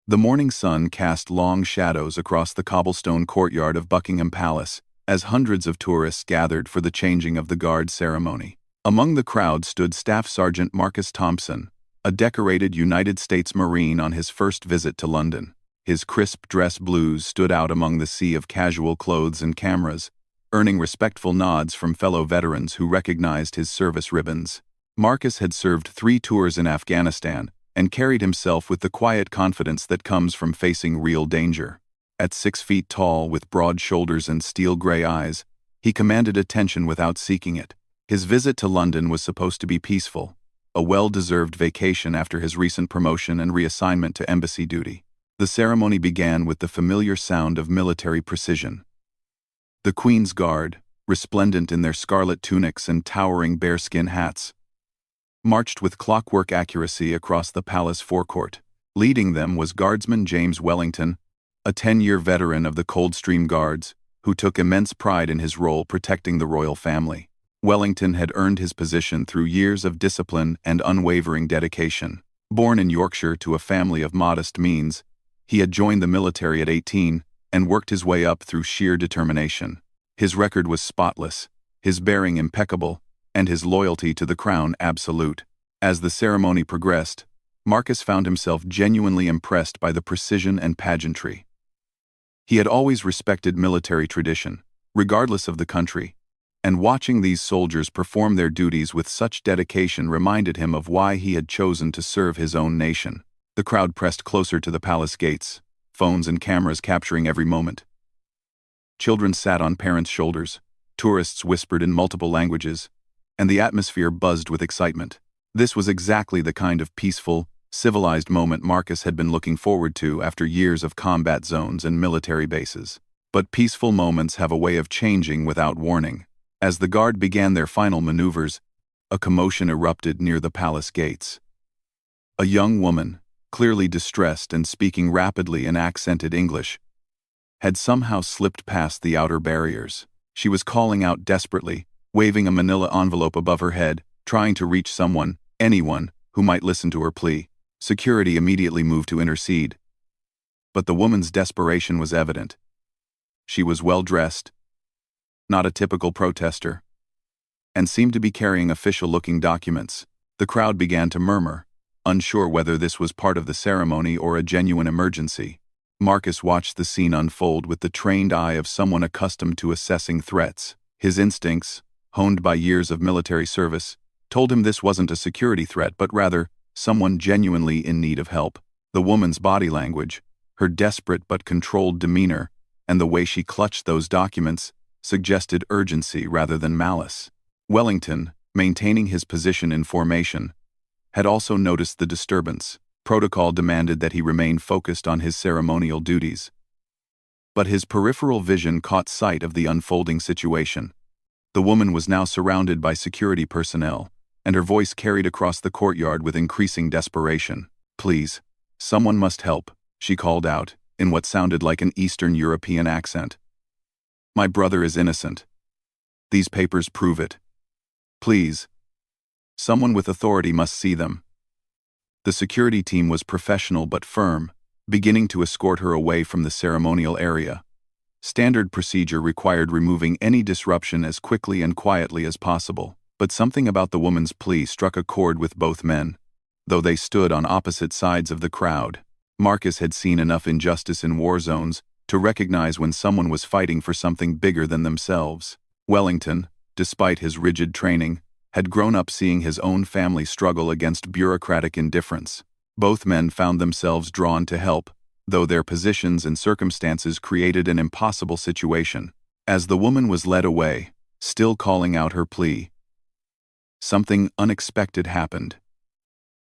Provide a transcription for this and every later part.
The morning sun cast long shadows across the cobblestone courtyard of Buckingham Palace as hundreds of tourists gathered for the changing of the guard ceremony. Among the crowd stood Staff Sergeant Marcus Thompson, a decorated United States Marine on his first visit to London. His crisp dress blues stood out among the sea of casual clothes and cameras, earning respectful nods from fellow veterans who recognized his service ribbons. Marcus had served 3 tours in Afghanistan and carried himself with the quiet confidence that comes from facing real danger. At 6 feet tall, with broad shoulders and steel-gray eyes, he commanded attention without seeking it. His visit to London was supposed to be peaceful, a well-deserved vacation after his recent promotion and reassignment to embassy duty. The ceremony began with the familiar sound of military precision. The Queen's Guard, resplendent in their scarlet tunics and towering bearskin hats, marched with clockwork accuracy across the palace forecourt. Leading them was Guardsman James Wellington, a 10-year veteran of the Coldstream Guards, who took immense pride in his role protecting the royal family. Wellington had earned his position through years of discipline and unwavering dedication. Born in Yorkshire to a family of modest means, he had joined the military at 18 and worked his way up through sheer determination. His record was spotless, his bearing impeccable, and his loyalty to the crown absolute. As the ceremony progressed, Marcus found himself genuinely impressed by the precision and pageantry. He had always respected military tradition, regardless of the country, and watching these soldiers perform their duties with such dedication reminded him of why he had chosen to serve his own nation. The crowd pressed closer to the palace gates, phones and cameras capturing every moment. Children sat on parents' shoulders, tourists whispered in multiple languages, and the atmosphere buzzed with excitement. This was exactly the kind of peaceful, civilized moment Marcus had been looking forward to after years of combat zones and military bases. But peaceful moments have a way of changing without warning. As the guard began their final maneuvers, a commotion erupted near the palace gates. A young woman, clearly distressed and speaking rapidly in accented English, had somehow slipped past the outer barriers. She was calling out desperately, waving a manila envelope above her head, trying to reach someone, anyone, who might listen to her plea. Security immediately moved to intercede. But the woman's desperation was evident. She was well-dressed, not a typical protester, and seemed to be carrying official-looking documents. The crowd began to murmur, unsure whether this was part of the ceremony or a genuine emergency. Marcus watched the scene unfold with the trained eye of someone accustomed to assessing threats. His instincts, honed by years of military service, told him this wasn't a security threat but rather someone genuinely in need of help. The woman's body language, her desperate but controlled demeanor, and the way she clutched those documents suggested urgency rather than malice. Wellington, maintaining his position in formation, had also noticed the disturbance. Protocol demanded that he remain focused on his ceremonial duties. But his peripheral vision caught sight of the unfolding situation. The woman was now surrounded by security personnel, and her voice carried across the courtyard with increasing desperation. "Please, someone must help," she called out, in what sounded like an Eastern European accent. "My brother is innocent. These papers prove it. Please, someone with authority must see them." The security team was professional but firm, beginning to escort her away from the ceremonial area. Standard procedure required removing any disruption as quickly and quietly as possible, but something about the woman's plea struck a chord with both men. Though they stood on opposite sides of the crowd, Marcus had seen enough injustice in war zones to recognize when someone was fighting for something bigger than themselves. Wellington, despite his rigid training, had grown up seeing his own family struggle against bureaucratic indifference. Both men found themselves drawn to help, though their positions and circumstances created an impossible situation. As the woman was led away, still calling out her plea, something unexpected happened.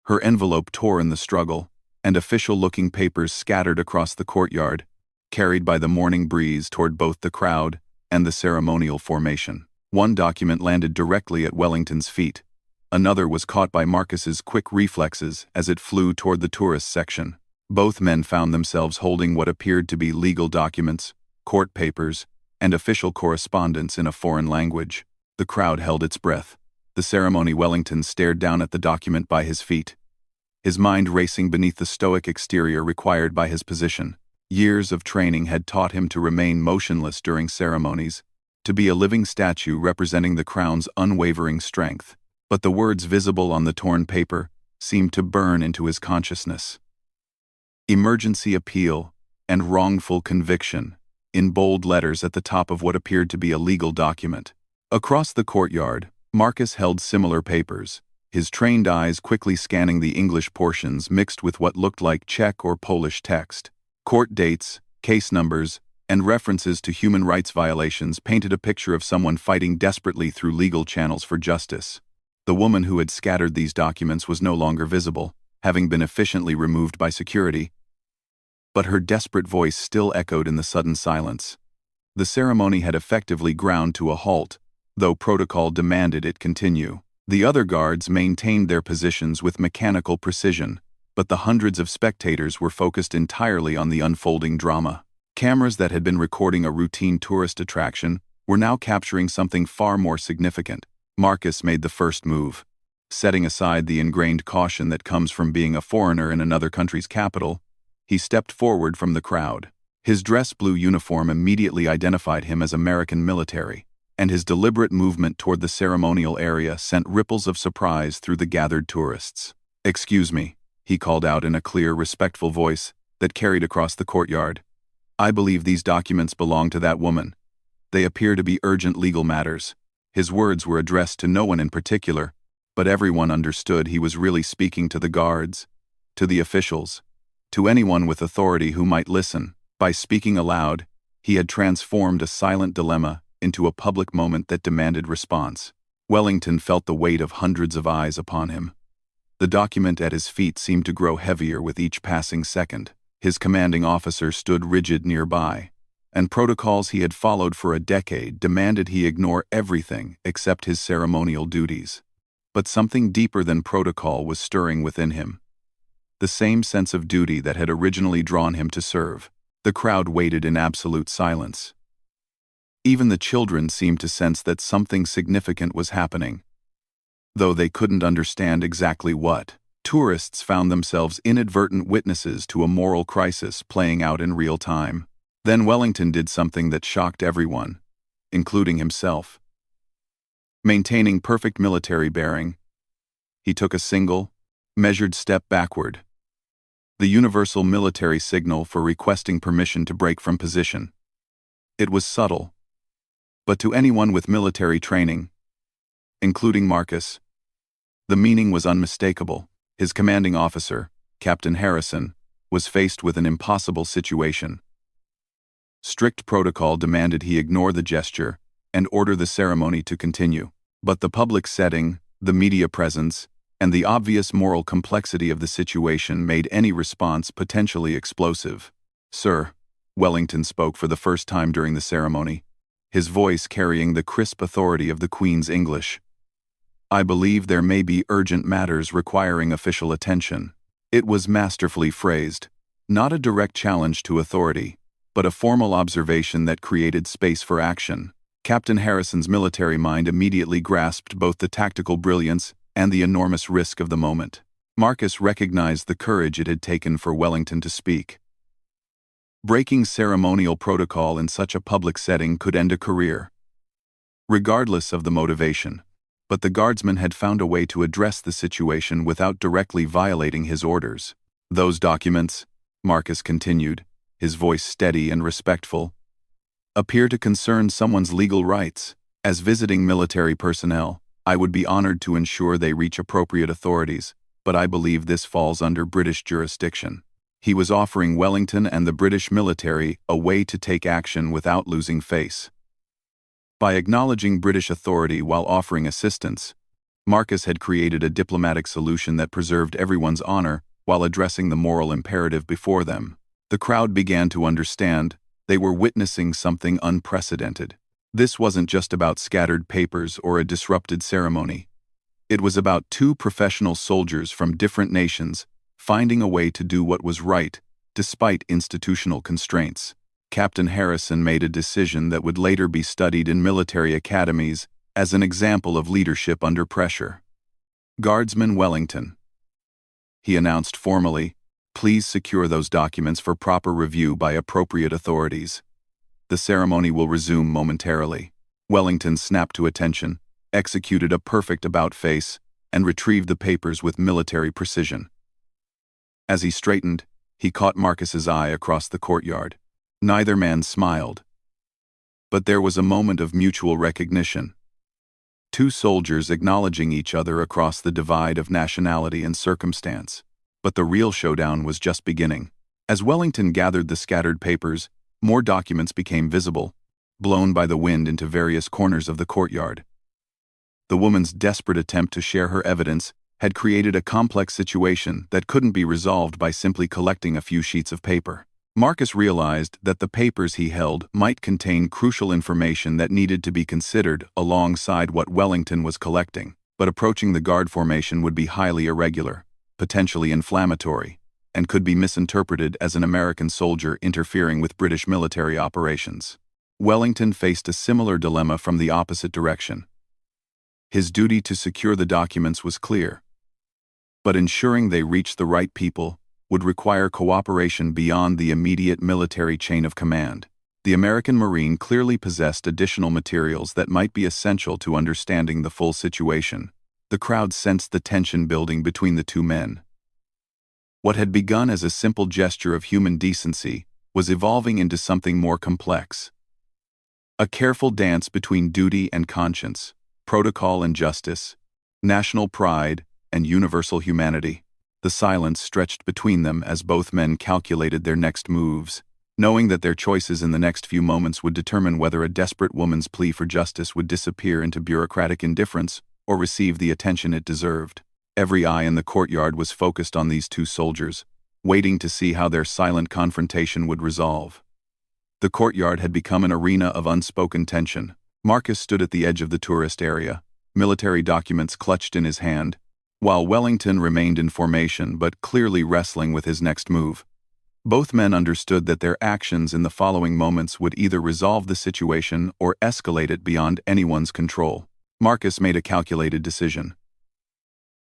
Her envelope tore in the struggle, and official-looking papers scattered across the courtyard, carried by the morning breeze toward both the crowd and the ceremonial formation. One document landed directly at Wellington's feet. Another was caught by Marcus's quick reflexes as it flew toward the tourist section. Both men found themselves holding what appeared to be legal documents, court papers, and official correspondence in a foreign language. The crowd held its breath. The ceremony Wellington stared down at the document by his feet. his mind racing beneath the stoic exterior required by his position. Years of training had taught him to remain motionless during ceremonies, to be a living statue representing the crown's unwavering strength. But the words visible on the torn paper seemed to burn into his consciousness. Emergency appeal and wrongful conviction, in bold letters at the top of what appeared to be a legal document. Across the courtyard, Marcus held similar papers, his trained eyes quickly scanning the English portions mixed with what looked like Czech or Polish text. Court dates, case numbers, and references to human rights violations painted a picture of someone fighting desperately through legal channels for justice. The woman who had scattered these documents was no longer visible, having been efficiently removed by security, but her desperate voice still echoed in the sudden silence. The ceremony had effectively ground to a halt, though protocol demanded it continue. The other guards maintained their positions with mechanical precision, but the hundreds of spectators were focused entirely on the unfolding drama. Cameras that had been recording a routine tourist attraction were now capturing something far more significant. Marcus made the first move. Setting aside the ingrained caution that comes from being a foreigner in another country's capital, he stepped forward from the crowd. His dress blue uniform immediately identified him as American military, and his deliberate movement toward the ceremonial area sent ripples of surprise through the gathered tourists. "Excuse me," he called out in a clear, respectful voice that carried across the courtyard. "I believe these documents belong to that woman. They appear to be urgent legal matters." His words were addressed to no one in particular, but everyone understood he was really speaking to the guards, to the officials, to anyone with authority who might listen. By speaking aloud, he had transformed a silent dilemma into a public moment that demanded response. Wellington felt the weight of hundreds of eyes upon him. The document at his feet seemed to grow heavier with each passing second. His commanding officer stood rigid nearby, and protocols he had followed for a decade demanded he ignore everything except his ceremonial duties. But something deeper than protocol was stirring within him. The same sense of duty that had originally drawn him to serve. The crowd waited in absolute silence. Even the children seemed to sense that something significant was happening, though they couldn't understand exactly what. Tourists found themselves inadvertent witnesses to a moral crisis playing out in real time. Then Wellington did something that shocked everyone, including himself. Maintaining perfect military bearing, he took a single, measured step backward. The universal military signal for requesting permission to break from position. It was subtle, but to anyone with military training, including Marcus, the meaning was unmistakable. His commanding officer, Captain Harrison, was faced with an impossible situation. Strict protocol demanded he ignore the gesture and order the ceremony to continue. But the public setting, the media presence, and the obvious moral complexity of the situation made any response potentially explosive. "Sir," Wellington spoke for the first time during the ceremony, his voice carrying the crisp authority of the Queen's English. "I believe there may be urgent matters requiring official attention." It was masterfully phrased, not a direct challenge to authority, but a formal observation that created space for action. Captain Harrison's military mind immediately grasped both the tactical brilliance and the enormous risk of the moment. Marcus recognized the courage it had taken for Wellington to speak. Breaking ceremonial protocol in such a public setting could end a career, regardless of the motivation. But the guardsman had found a way to address the situation without directly violating his orders. "Those documents," Marcus continued, his voice steady and respectful, "appear to concern someone's legal rights. As visiting military personnel, I would be honored to ensure they reach appropriate authorities, but I believe this falls under British jurisdiction." He was offering Wellington and the British military a way to take action without losing face. By acknowledging British authority while offering assistance, Marcus had created a diplomatic solution that preserved everyone's honor while addressing the moral imperative before them. The crowd began to understand they were witnessing something unprecedented. This wasn't just about scattered papers or a disrupted ceremony. It was about two professional soldiers from different nations finding a way to do what was right, despite institutional constraints. Captain Harrison made a decision that would later be studied in military academies as an example of leadership under pressure. Guardsman Wellington. he announced formally. "Please secure those documents for proper review by appropriate authorities. The ceremony will resume momentarily." Wellington snapped to attention, executed a perfect about-face, and retrieved the papers with military precision. As he straightened, he caught Marcus's eye across the courtyard. Neither man smiled. But there was a moment of mutual recognition. Two soldiers acknowledging each other across the divide of nationality and circumstance. But the real showdown was just beginning. As Wellington gathered the scattered papers, more documents became visible, blown by the wind into various corners of the courtyard. The woman's desperate attempt to share her evidence had created a complex situation that couldn't be resolved by simply collecting a few sheets of paper. Marcus realized that the papers he held might contain crucial information that needed to be considered alongside what Wellington was collecting, but approaching the guard formation would be highly irregular, potentially inflammatory, and could be misinterpreted as an American soldier interfering with British military operations. Wellington faced a similar dilemma from the opposite direction. His duty to secure the documents was clear, but ensuring they reached the right people would require cooperation beyond the immediate military chain of command. The American Marine clearly possessed additional materials that might be essential to understanding the full situation. The crowd sensed the tension building between the two men. What had begun as a simple gesture of human decency was evolving into something more complex. A careful dance between duty and conscience, protocol and justice, national pride and universal humanity. The silence stretched between them as both men calculated their next moves, knowing that their choices in the next few moments would determine whether a desperate woman's plea for justice would disappear into bureaucratic indifference or receive the attention it deserved. Every eye in the courtyard was focused on these two soldiers, waiting to see how their silent confrontation would resolve. The courtyard had become an arena of unspoken tension. Marcus stood at the edge of the tourist area, military documents clutched in his hand, while Wellington remained in formation but clearly wrestling with his next move. Both men understood that their actions in the following moments would either resolve the situation or escalate it beyond anyone's control. Marcus made a calculated decision.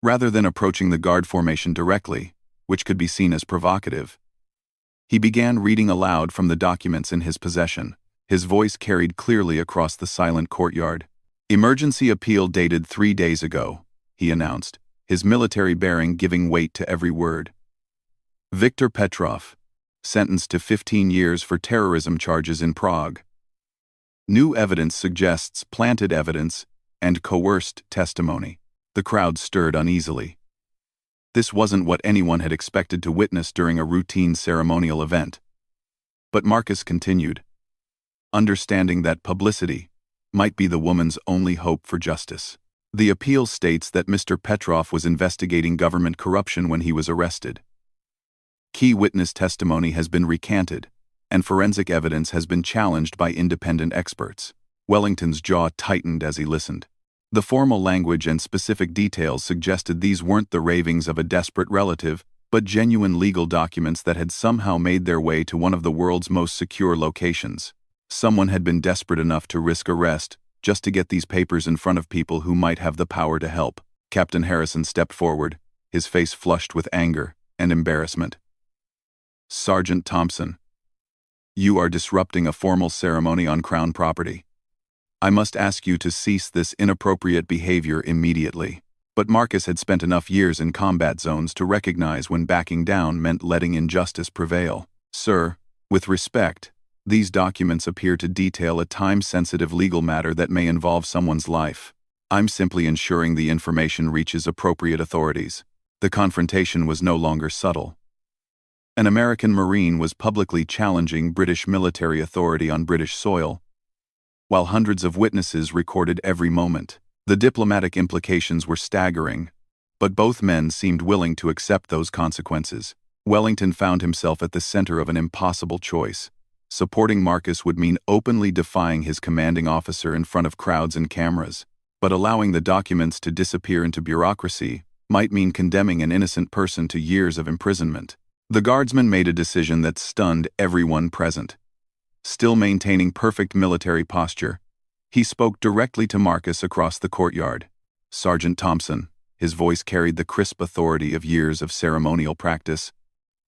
Rather than approaching the guard formation directly, which could be seen as provocative, he began reading aloud from the documents in his possession. His voice carried clearly across the silent courtyard. "Emergency appeal dated 3 days ago," he announced, his military bearing giving weight to every word. "Viktor Petrov, sentenced to 15 years for terrorism charges in Prague. New evidence suggests planted evidence and coerced testimony." The crowd stirred uneasily. This wasn't what anyone had expected to witness during a routine ceremonial event. But Marcus continued, understanding that publicity might be the woman's only hope for justice. "The appeal states that Mr. Petrov was investigating government corruption when he was arrested. Key witness testimony has been recanted, and forensic evidence has been challenged by independent experts." Wellington's jaw tightened as he listened. The formal language and specific details suggested these weren't the ravings of a desperate relative, but genuine legal documents that had somehow made their way to one of the world's most secure locations. Someone had been desperate enough to risk arrest just to get these papers in front of people who might have the power to help. Captain Harrison stepped forward, his face flushed with anger and embarrassment. "Sergeant Thompson, you are disrupting a formal ceremony on Crown property. I must ask you to cease this inappropriate behavior immediately." But Marcus had spent enough years in combat zones to recognize when backing down meant letting injustice prevail. "Sir, with respect, these documents appear to detail a time-sensitive legal matter that may involve someone's life. I'm simply ensuring the information reaches appropriate authorities." The confrontation was no longer subtle. An American Marine was publicly challenging British military authority on British soil, while hundreds of witnesses recorded every moment. The diplomatic implications were staggering, but both men seemed willing to accept those consequences. Wellington found himself at the center of an impossible choice. Supporting Marcus would mean openly defying his commanding officer in front of crowds and cameras, but allowing the documents to disappear into bureaucracy might mean condemning an innocent person to years of imprisonment. The guardsman made a decision that stunned everyone present. Still maintaining perfect military posture, he spoke directly to Marcus across the courtyard. "Sergeant Thompson," His voice carried the crisp authority of years of ceremonial practice.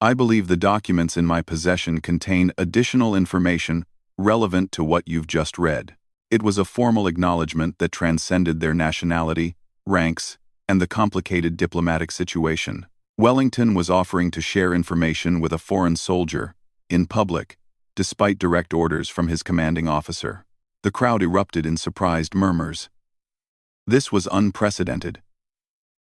"I believe the documents in my possession contain additional information relevant to what you've just read." It was a formal acknowledgement that transcended their nationality, ranks, and the complicated diplomatic situation. Wellington was offering to share information with a foreign soldier, in public, despite direct orders from his commanding officer. The crowd erupted in surprised murmurs. This was unprecedented.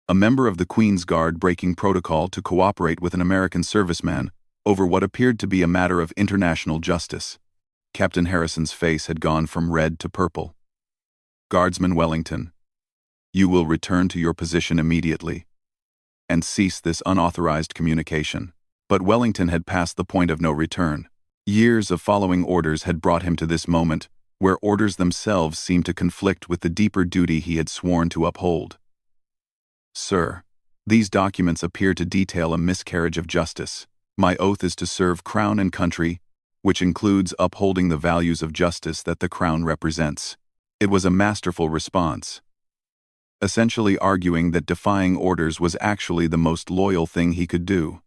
A member of the Queen's Guard breaking protocol to cooperate with an American serviceman over what appeared to be a matter of international justice. Captain Harrison's face had gone from red to purple. "Guardsman Wellington, you will return to your position immediately and cease this unauthorized communication." But Wellington had passed the point of no return. Years of following orders had brought him to this moment, where orders themselves seemed to conflict with the deeper duty he had sworn to uphold. "Sir, these documents appear to detail a miscarriage of justice. My oath is to serve Crown and country, which includes upholding the values of justice that the Crown represents." It was a masterful response, essentially arguing that defying orders was actually the most loyal thing he could do.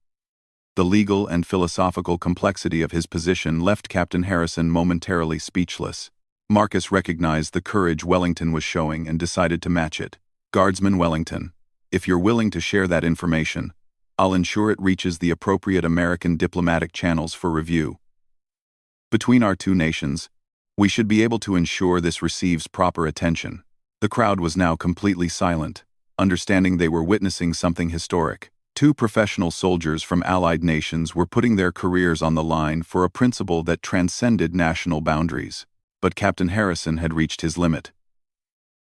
The legal and philosophical complexity of his position left Captain Harrison momentarily speechless. Marcus recognized the courage Wellington was showing and decided to match it. "Guardsman Wellington, if you're willing to share that information, I'll ensure it reaches the appropriate American diplomatic channels for review. Between our two nations, we should be able to ensure this receives proper attention." The crowd was now completely silent, understanding they were witnessing something historic. Two professional soldiers from allied nations were putting their careers on the line for a principle that transcended national boundaries. But Captain Harrison had reached his limit.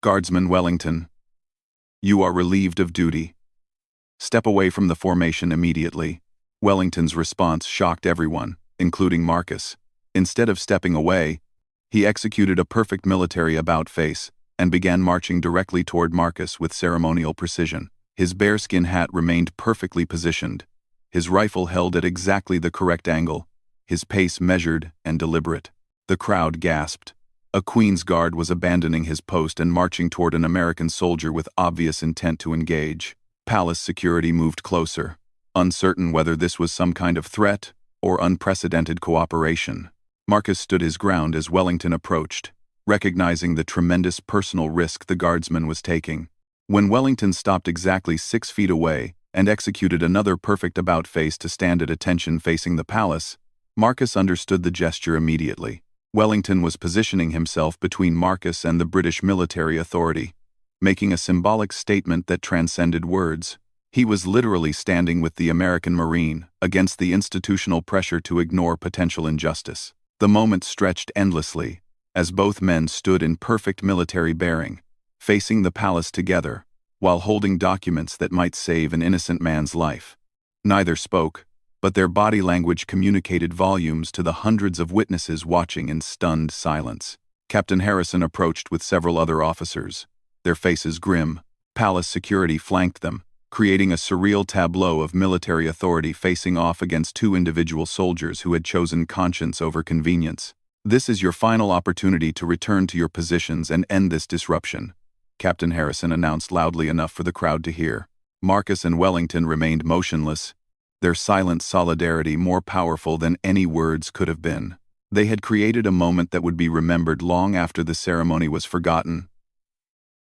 "Guardsman Wellington, you are relieved of duty. Step away from the formation immediately." Wellington's response shocked everyone, including Marcus. Instead of stepping away, he executed a perfect military about-face and began marching directly toward Marcus with ceremonial precision. His bearskin hat remained perfectly positioned, his rifle held at exactly the correct angle, his pace measured and deliberate. The crowd gasped. A Queen's Guard was abandoning his post and marching toward an American soldier with obvious intent to engage. Palace security moved closer, uncertain whether this was some kind of threat or unprecedented cooperation. Marcus stood his ground as Wellington approached, recognizing the tremendous personal risk the guardsman was taking. When Wellington stopped exactly 6 feet away and executed another perfect about-face to stand at attention facing the palace, Marcus understood the gesture immediately. Wellington was positioning himself between Marcus and the British military authority, making a symbolic statement that transcended words. He was literally standing with the American Marine against the institutional pressure to ignore potential injustice. The moment stretched endlessly, as both men stood in perfect military bearing, facing the palace together, while holding documents that might save an innocent man's life. Neither spoke, but their body language communicated volumes to the hundreds of witnesses watching in stunned silence. Captain Harrison approached with several other officers, their faces grim. Palace security flanked them, creating a surreal tableau of military authority facing off against two individual soldiers who had chosen conscience over convenience. "This is your final opportunity to return to your positions and end this disruption," Captain Harrison announced loudly enough for the crowd to hear. Marcus and Wellington remained motionless, their silent solidarity more powerful than any words could have been. They had created a moment that would be remembered long after the ceremony was forgotten.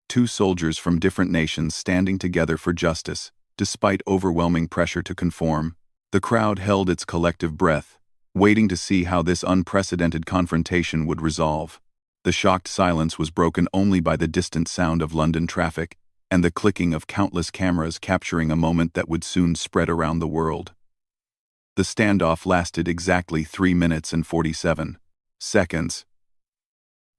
Two soldiers from different nations standing together for justice, despite overwhelming pressure to conform. The crowd held its collective breath, waiting to see how this unprecedented confrontation would resolve. The shocked silence was broken only by the distant sound of London traffic and the clicking of countless cameras capturing a moment that would soon spread around the world. The standoff lasted exactly 3 minutes and 47 seconds.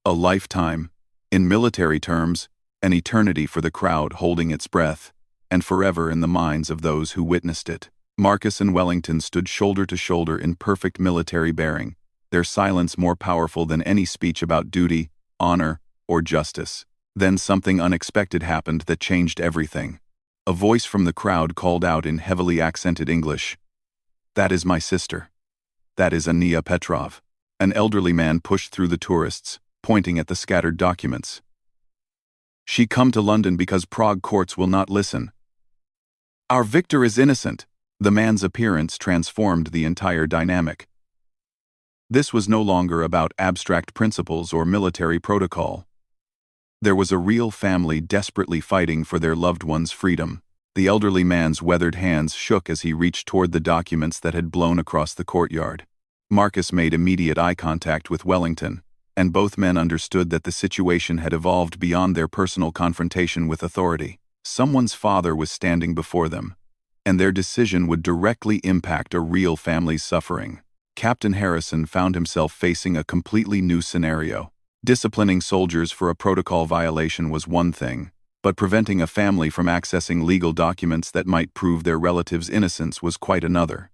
A lifetime. In military terms, an eternity for the crowd holding its breath, and forever in the minds of those who witnessed it. Marcus and Wellington stood shoulder to shoulder in perfect military bearing, their silence more powerful than any speech about duty, honor, or justice. Then something unexpected happened that changed everything. A voice from the crowd called out in heavily accented English, "That is my sister. That is Ania Petrov." An elderly man pushed through the tourists, pointing at the scattered documents. She come to London because Prague courts will not listen. Our Victor is innocent. The man's appearance transformed the entire dynamic. This was no longer about abstract principles or military protocol. There was a real family desperately fighting for their loved one's freedom. The elderly man's weathered hands shook as he reached toward the documents that had blown across the courtyard. Marcus made immediate eye contact with Wellington, and both men understood that the situation had evolved beyond their personal confrontation with authority. Someone's father was standing before them, and their decision would directly impact a real family's suffering. Captain Harrison found himself facing a completely new scenario. Disciplining soldiers for a protocol violation was one thing, but preventing a family from accessing legal documents that might prove their relative's innocence was quite another,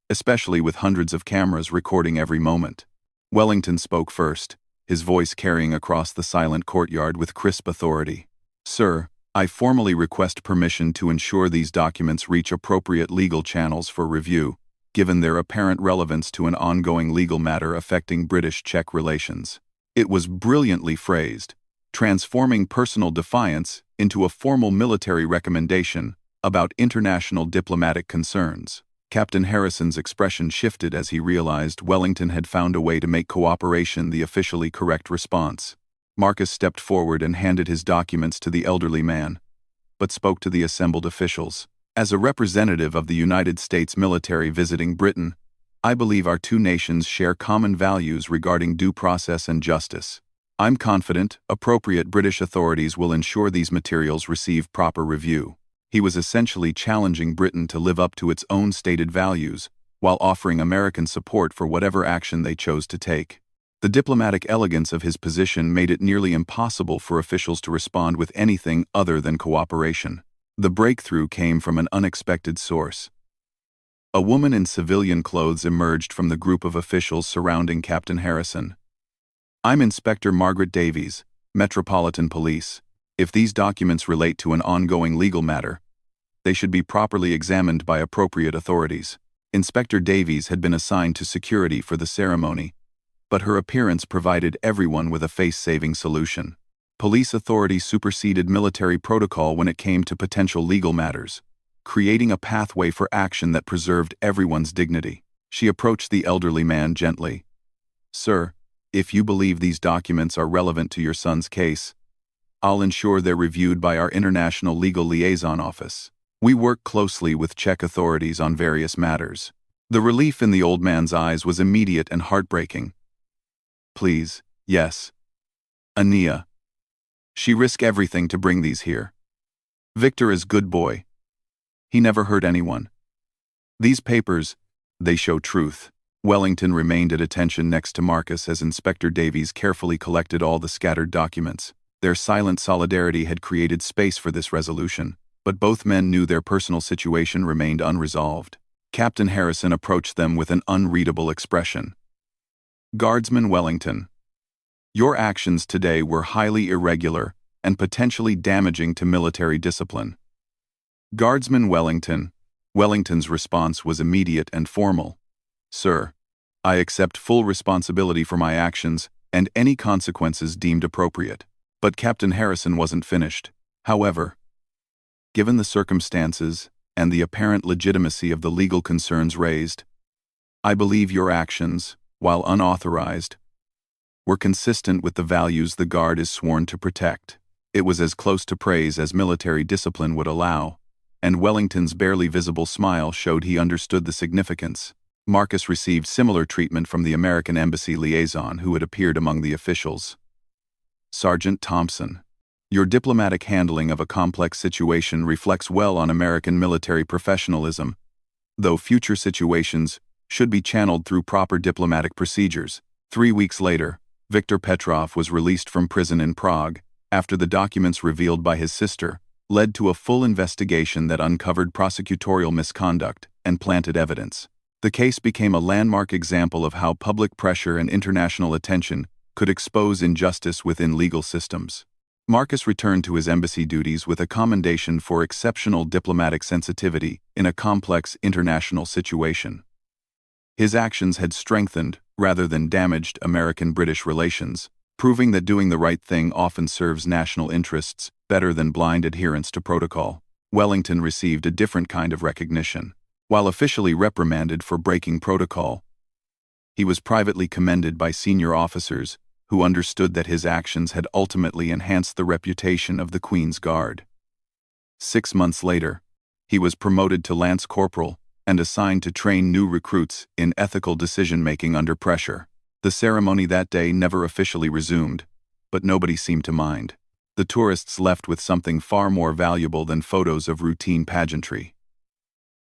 especially with hundreds of cameras recording every moment. Wellington spoke first, his voice carrying across the silent courtyard with crisp authority. "Sir, I formally request permission to ensure these documents reach appropriate legal channels for review, given their apparent relevance to an ongoing legal matter affecting British-Czech relations." It was brilliantly phrased, transforming personal defiance into a formal military recommendation about international diplomatic concerns. Captain Harrison's expression shifted as he realized Wellington had found a way to make cooperation the officially correct response. Marcus stepped forward and handed his documents to the elderly man, but spoke to the assembled officials. "As a representative of the United States military visiting Britain, I believe our two nations share common values regarding due process and justice. I'm confident appropriate British authorities will ensure these materials receive proper review." He was essentially challenging Britain to live up to its own stated values, while offering American support for whatever action they chose to take. The diplomatic elegance of his position made it nearly impossible for officials to respond with anything other than cooperation. The breakthrough came from an unexpected source. A woman in civilian clothes emerged from the group of officials surrounding Captain Harrison. "I'm Inspector Margaret Davies, Metropolitan Police. If these documents relate to an ongoing legal matter, they should be properly examined by appropriate authorities." Inspector Davies had been assigned to security for the ceremony, but her appearance provided everyone with a face-saving solution. Police authority superseded military protocol when it came to potential legal matters, creating a pathway for action that preserved everyone's dignity. She approached the elderly man gently. "Sir, if you believe these documents are relevant to your son's case, I'll ensure they're reviewed by our International Legal Liaison Office. We work closely with Czech authorities on various matters." The relief in the old man's eyes was immediate and heartbreaking. "Please, yes. Ania. She risked everything to bring these here. Victor is good boy. He never hurt anyone. These papers, they show truth." Wellington remained at attention next to Marcus as Inspector Davies carefully collected all the scattered documents. Their silent solidarity had created space for this resolution, but both men knew their personal situation remained unresolved. Captain Harrison approached them with an unreadable expression. "Guardsman Wellington, your actions today were highly irregular and potentially damaging to military discipline." Guardsman Wellington. Wellington's response was immediate and formal. "Sir, I accept full responsibility for my actions and any consequences deemed appropriate." But Captain Harrison wasn't finished. "However, given the circumstances and the apparent legitimacy of the legal concerns raised, I believe your actions, while unauthorized, were consistent with the values the Guard is sworn to protect." It was as close to praise as military discipline would allow, and Wellington's barely visible smile showed he understood the significance. Marcus received similar treatment from the American embassy liaison who had appeared among the officials. "Sergeant Thompson, your diplomatic handling of a complex situation reflects well on American military professionalism, though future situations should be channeled through proper diplomatic procedures." 3 weeks later, Viktor Petrov was released from prison in Prague, after the documents revealed by his sister led to a full investigation that uncovered prosecutorial misconduct and planted evidence. The case became a landmark example of how public pressure and international attention could expose injustice within legal systems. Marcus returned to his embassy duties with a commendation for exceptional diplomatic sensitivity in a complex international situation. His actions had strengthened, rather than damaged, American-British relations, proving that doing the right thing often serves national interests better than blind adherence to protocol. Wellington received a different kind of recognition. While officially reprimanded for breaking protocol, he was privately commended by senior officers who understood that his actions had ultimately enhanced the reputation of the Queen's Guard. 6 months later, he was promoted to Lance Corporal and assigned to train new recruits in ethical decision-making under pressure. The ceremony that day never officially resumed, but nobody seemed to mind. The tourists left with something far more valuable than photos of routine pageantry.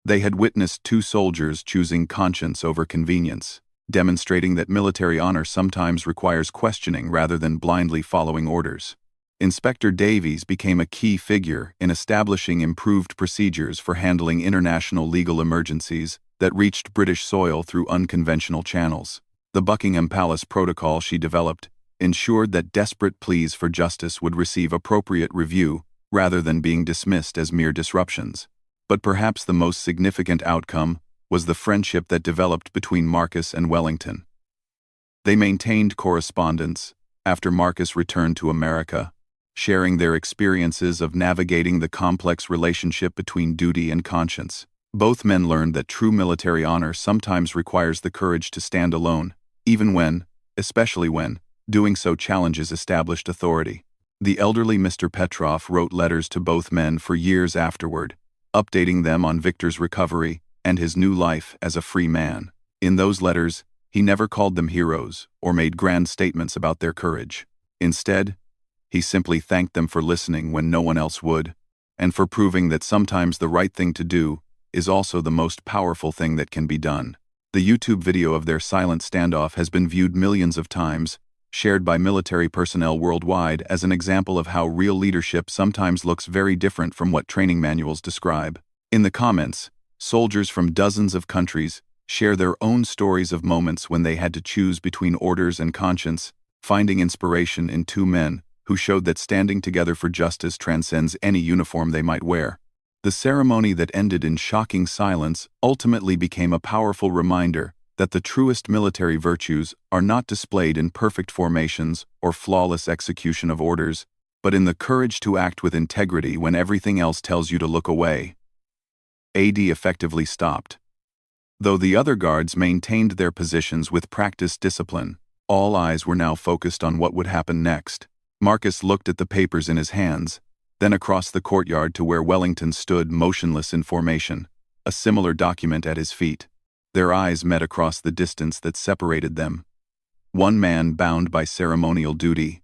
They had witnessed 2 soldiers choosing conscience over convenience, demonstrating that military honor sometimes requires questioning rather than blindly following orders. Inspector Davies became a key figure in establishing improved procedures for handling international legal emergencies that reached British soil through unconventional channels. The Buckingham Palace protocol she developed ensured that desperate pleas for justice would receive appropriate review rather than being dismissed as mere disruptions. But perhaps the most significant outcome was the friendship that developed between Marcus and Wellington. They maintained correspondence after Marcus returned to America, sharing their experiences of navigating the complex relationship between duty and conscience. Both men learned that true military honor sometimes requires the courage to stand alone, even when, especially when, doing so challenges established authority. The elderly Mr. Petroff wrote letters to both men for years afterward, updating them on Victor's recovery and his new life as a free man. In those letters, he never called them heroes or made grand statements about their courage. Instead, he simply thanked them for listening when no one else would, and for proving that sometimes the right thing to do is also the most powerful thing that can be done. The YouTube video of their silent standoff has been viewed millions of times, shared by military personnel worldwide as an example of how real leadership sometimes looks very different from what training manuals describe. In the comments, soldiers from dozens of countries share their own stories of moments when they had to choose between orders and conscience, finding inspiration in 2 men who showed that standing together for justice transcends any uniform they might wear. The ceremony that ended in shocking silence ultimately became a powerful reminder that the truest military virtues are not displayed in perfect formations or flawless execution of orders, but in the courage to act with integrity when everything else tells you to look away. AD effectively stopped. Though the other guards maintained their positions with practiced discipline, all eyes were now focused on what would happen next. Marcus looked at the papers in his hands, then across the courtyard to where Wellington stood motionless in formation, a similar document at his feet. Their eyes met across the distance that separated them. One man bound by ceremonial duty,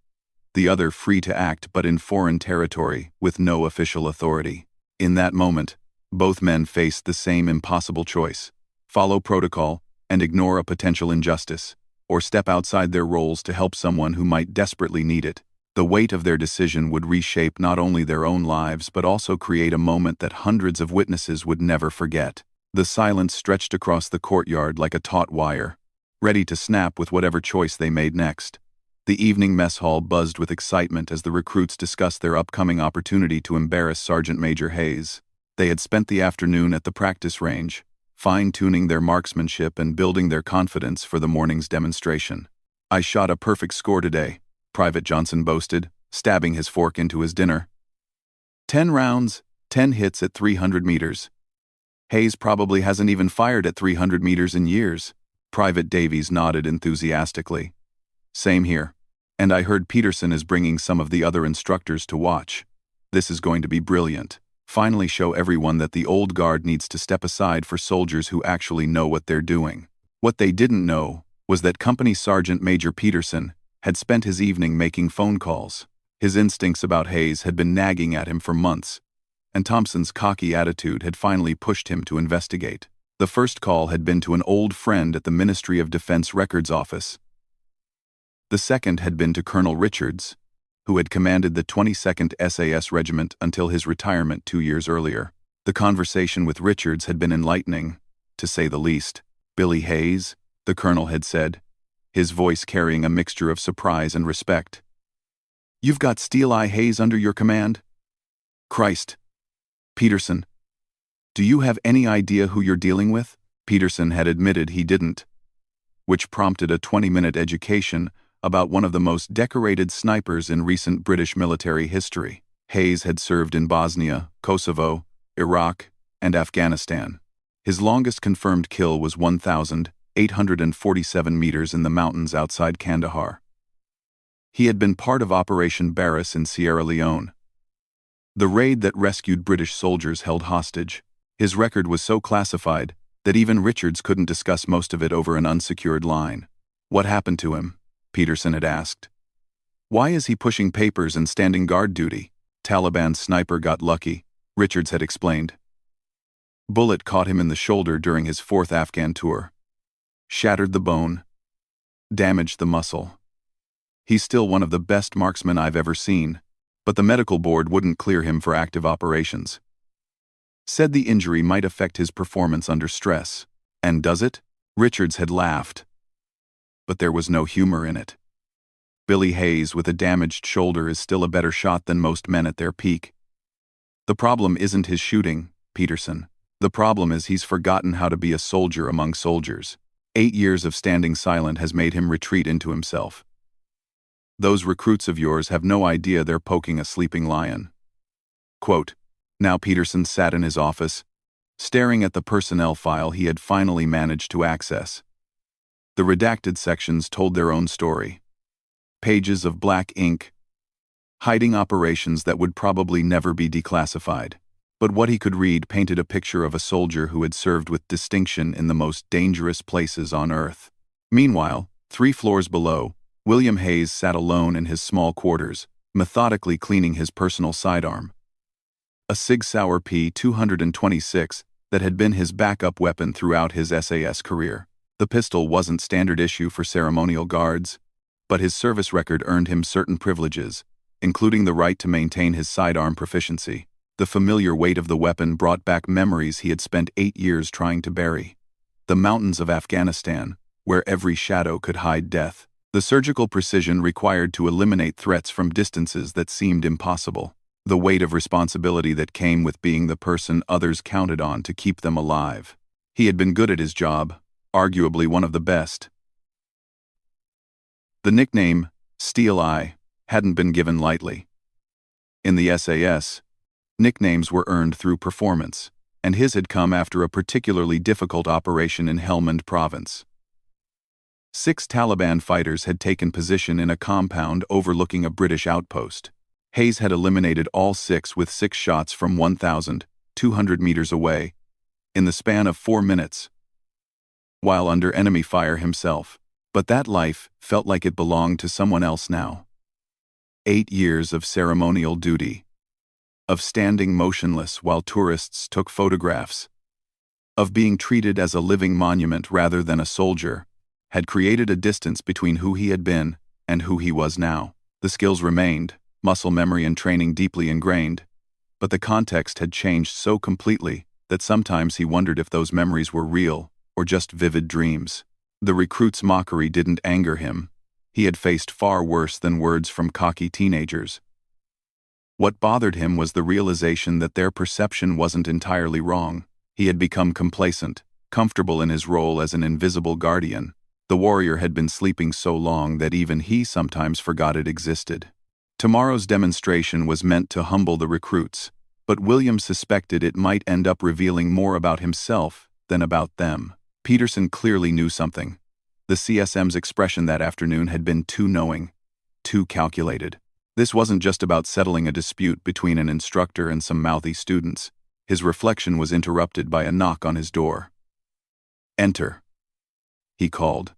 the other free to act but in foreign territory with no official authority. In that moment, both men faced the same impossible choice: follow protocol and ignore a potential injustice, or step outside their roles to help someone who might desperately need it. The weight of their decision would reshape not only their own lives but also create a moment that hundreds of witnesses would never forget. The silence stretched across the courtyard like a taut wire, ready to snap with whatever choice they made next. The evening mess hall buzzed with excitement as the recruits discussed their upcoming opportunity to embarrass Sergeant Major Hayes. They had spent the afternoon at the practice range, fine-tuning their marksmanship and building their confidence for the morning's demonstration. "I shot a perfect score today," Private Johnson boasted, stabbing his fork into his dinner. 10 rounds, 10 hits at 300 meters. Hayes probably hasn't even fired at 300 meters in years. Private Davies nodded enthusiastically. "Same here. And I heard Peterson is bringing some of the other instructors to watch. This is going to be brilliant. Finally show everyone that the old guard needs to step aside for soldiers who actually know what they're doing." What they didn't know was that Company Sergeant Major Peterson had spent his evening making phone calls. His instincts about Hayes had been nagging at him for months, and Thompson's cocky attitude had finally pushed him to investigate. The first call had been to an old friend at the Ministry of Defense Records Office. The second had been to Colonel Richards, who had commanded the 22nd SAS Regiment until his retirement 2 years earlier. The conversation with Richards had been enlightening, to say the least. "Billy Hayes," the colonel had said, his voice carrying a mixture of surprise and respect. "You've got Steel Eye Hayes under your command?" "Christ. Peterson. Do you have any idea who you're dealing with?" Peterson had admitted he didn't, which prompted a 20-minute education about one of the most decorated snipers in recent British military history. Hayes had served in Bosnia, Kosovo, Iraq, and Afghanistan. His longest confirmed kill was 1,847 meters in the mountains outside Kandahar. He had been part of Operation Barracks in Sierra Leone, the raid that rescued British soldiers held hostage. His record was so classified that even Richards couldn't discuss most of it over an unsecured line. "What happened to him?" Peterson had asked. "Why is he pushing papers and standing guard duty?" "Taliban sniper got lucky," Richards had explained. "Bullet caught him in the shoulder during his 4th Afghan tour. Shattered the bone. Damaged the muscle. He's still one of the best marksmen I've ever seen, but the medical board wouldn't clear him for active operations. Said the injury might affect his performance under stress." "And does it?" Richards had laughed. But there was no humor in it. Billy Hayes with a damaged shoulder is still a better shot than most men at their peak. "The problem isn't his shooting, Peterson. The problem is he's forgotten how to be a soldier among soldiers. 8 years of standing silent has made him retreat into himself. Those recruits of yours have no idea they're poking a sleeping lion." Quote. Now Peterson sat in his office, staring at the personnel file he had finally managed to access. The redacted sections told their own story. Pages of black ink, hiding operations that would probably never be declassified. But what he could read painted a picture of a soldier who had served with distinction in the most dangerous places on Earth. Meanwhile, 3 floors below, William Hayes sat alone in his small quarters, methodically cleaning his personal sidearm. A Sig Sauer P226 that had been his backup weapon throughout his SAS career. The pistol wasn't standard issue for ceremonial guards, but his service record earned him certain privileges, including the right to maintain his sidearm proficiency. The familiar weight of the weapon brought back memories he had spent 8 years trying to bury. The mountains of Afghanistan, where every shadow could hide death. The surgical precision required to eliminate threats from distances that seemed impossible. The weight of responsibility that came with being the person others counted on to keep them alive. He had been good at his job, arguably one of the best. The nickname, Steel Eye, hadn't been given lightly. In the SAS, nicknames were earned through performance, and his had come after a particularly difficult operation in Helmand province. 6 Taliban fighters had taken position in a compound overlooking a British outpost. Hayes had eliminated all 6 with 6 shots from 1,200 meters away, in the span of 4 minutes, while under enemy fire himself. But that life felt like it belonged to someone else now. 8 years of ceremonial duty, of standing motionless while tourists took photographs, of being treated as a living monument rather than a soldier, had created a distance between who he had been and who he was now. The skills remained, muscle memory and training deeply ingrained, but the context had changed so completely that sometimes he wondered if those memories were real or just vivid dreams. The recruit's mockery didn't anger him. He had faced far worse than words from cocky teenagers. What bothered him was the realization that their perception wasn't entirely wrong. He had become complacent, comfortable in his role as an invisible guardian. The warrior had been sleeping so long that even he sometimes forgot it existed. Tomorrow's demonstration was meant to humble the recruits, but William suspected it might end up revealing more about himself than about them. Peterson clearly knew something. The CSM's expression that afternoon had been too knowing, too calculated. This wasn't just about settling a dispute between an instructor and some mouthy students. His reflection was interrupted by a knock on his door. "Enter," he called.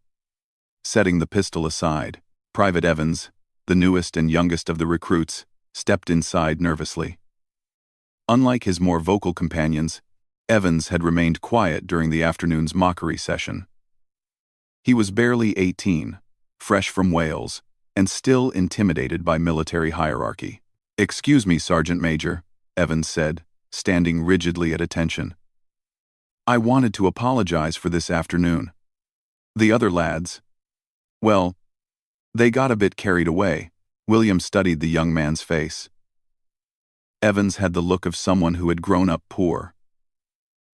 Setting the pistol aside, Private Evans, the newest and youngest of the recruits, stepped inside nervously. Unlike his more vocal companions, Evans had remained quiet during the afternoon's mockery session. He was barely 18, fresh from Wales, and still intimidated by military hierarchy. "Excuse me, Sergeant Major," Evans said, standing rigidly at attention. "I wanted to apologize for this afternoon. The other lads, well, they got a bit carried away." William studied the young man's face. Evans had the look of someone who had grown up poor,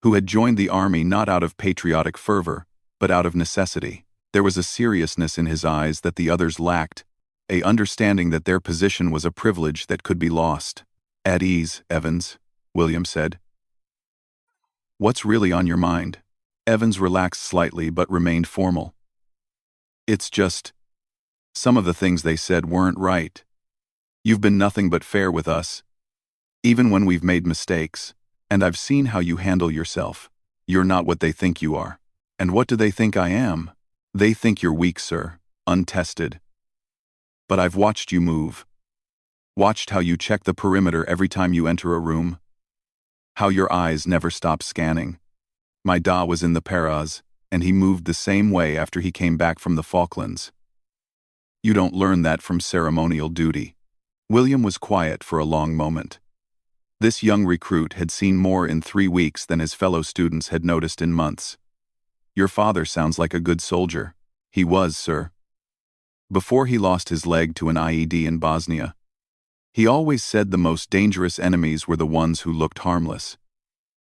who had joined the army not out of patriotic fervor, but out of necessity. There was a seriousness in his eyes that the others lacked, a understanding that their position was a privilege that could be lost. "At ease, Evans," William said. "What's really on your mind?" Evans relaxed slightly but remained formal. "It's just, some of the things they said weren't right. You've been nothing but fair with us, even when we've made mistakes, and I've seen how you handle yourself. You're not what they think you are. And what do they think I am? They think you're weak, sir, untested. But I've watched you move. Watched how you check the perimeter every time you enter a room. How your eyes never stop scanning. My da was in the Paras, and he moved the same way after he came back from the Falklands. You don't learn that from ceremonial duty." William was quiet for a long moment. This young recruit had seen more in 3 weeks than his fellow students had noticed in months. "Your father sounds like a good soldier." "He was, sir. Before he lost his leg to an IED in Bosnia. He always said the most dangerous enemies were the ones who looked harmless.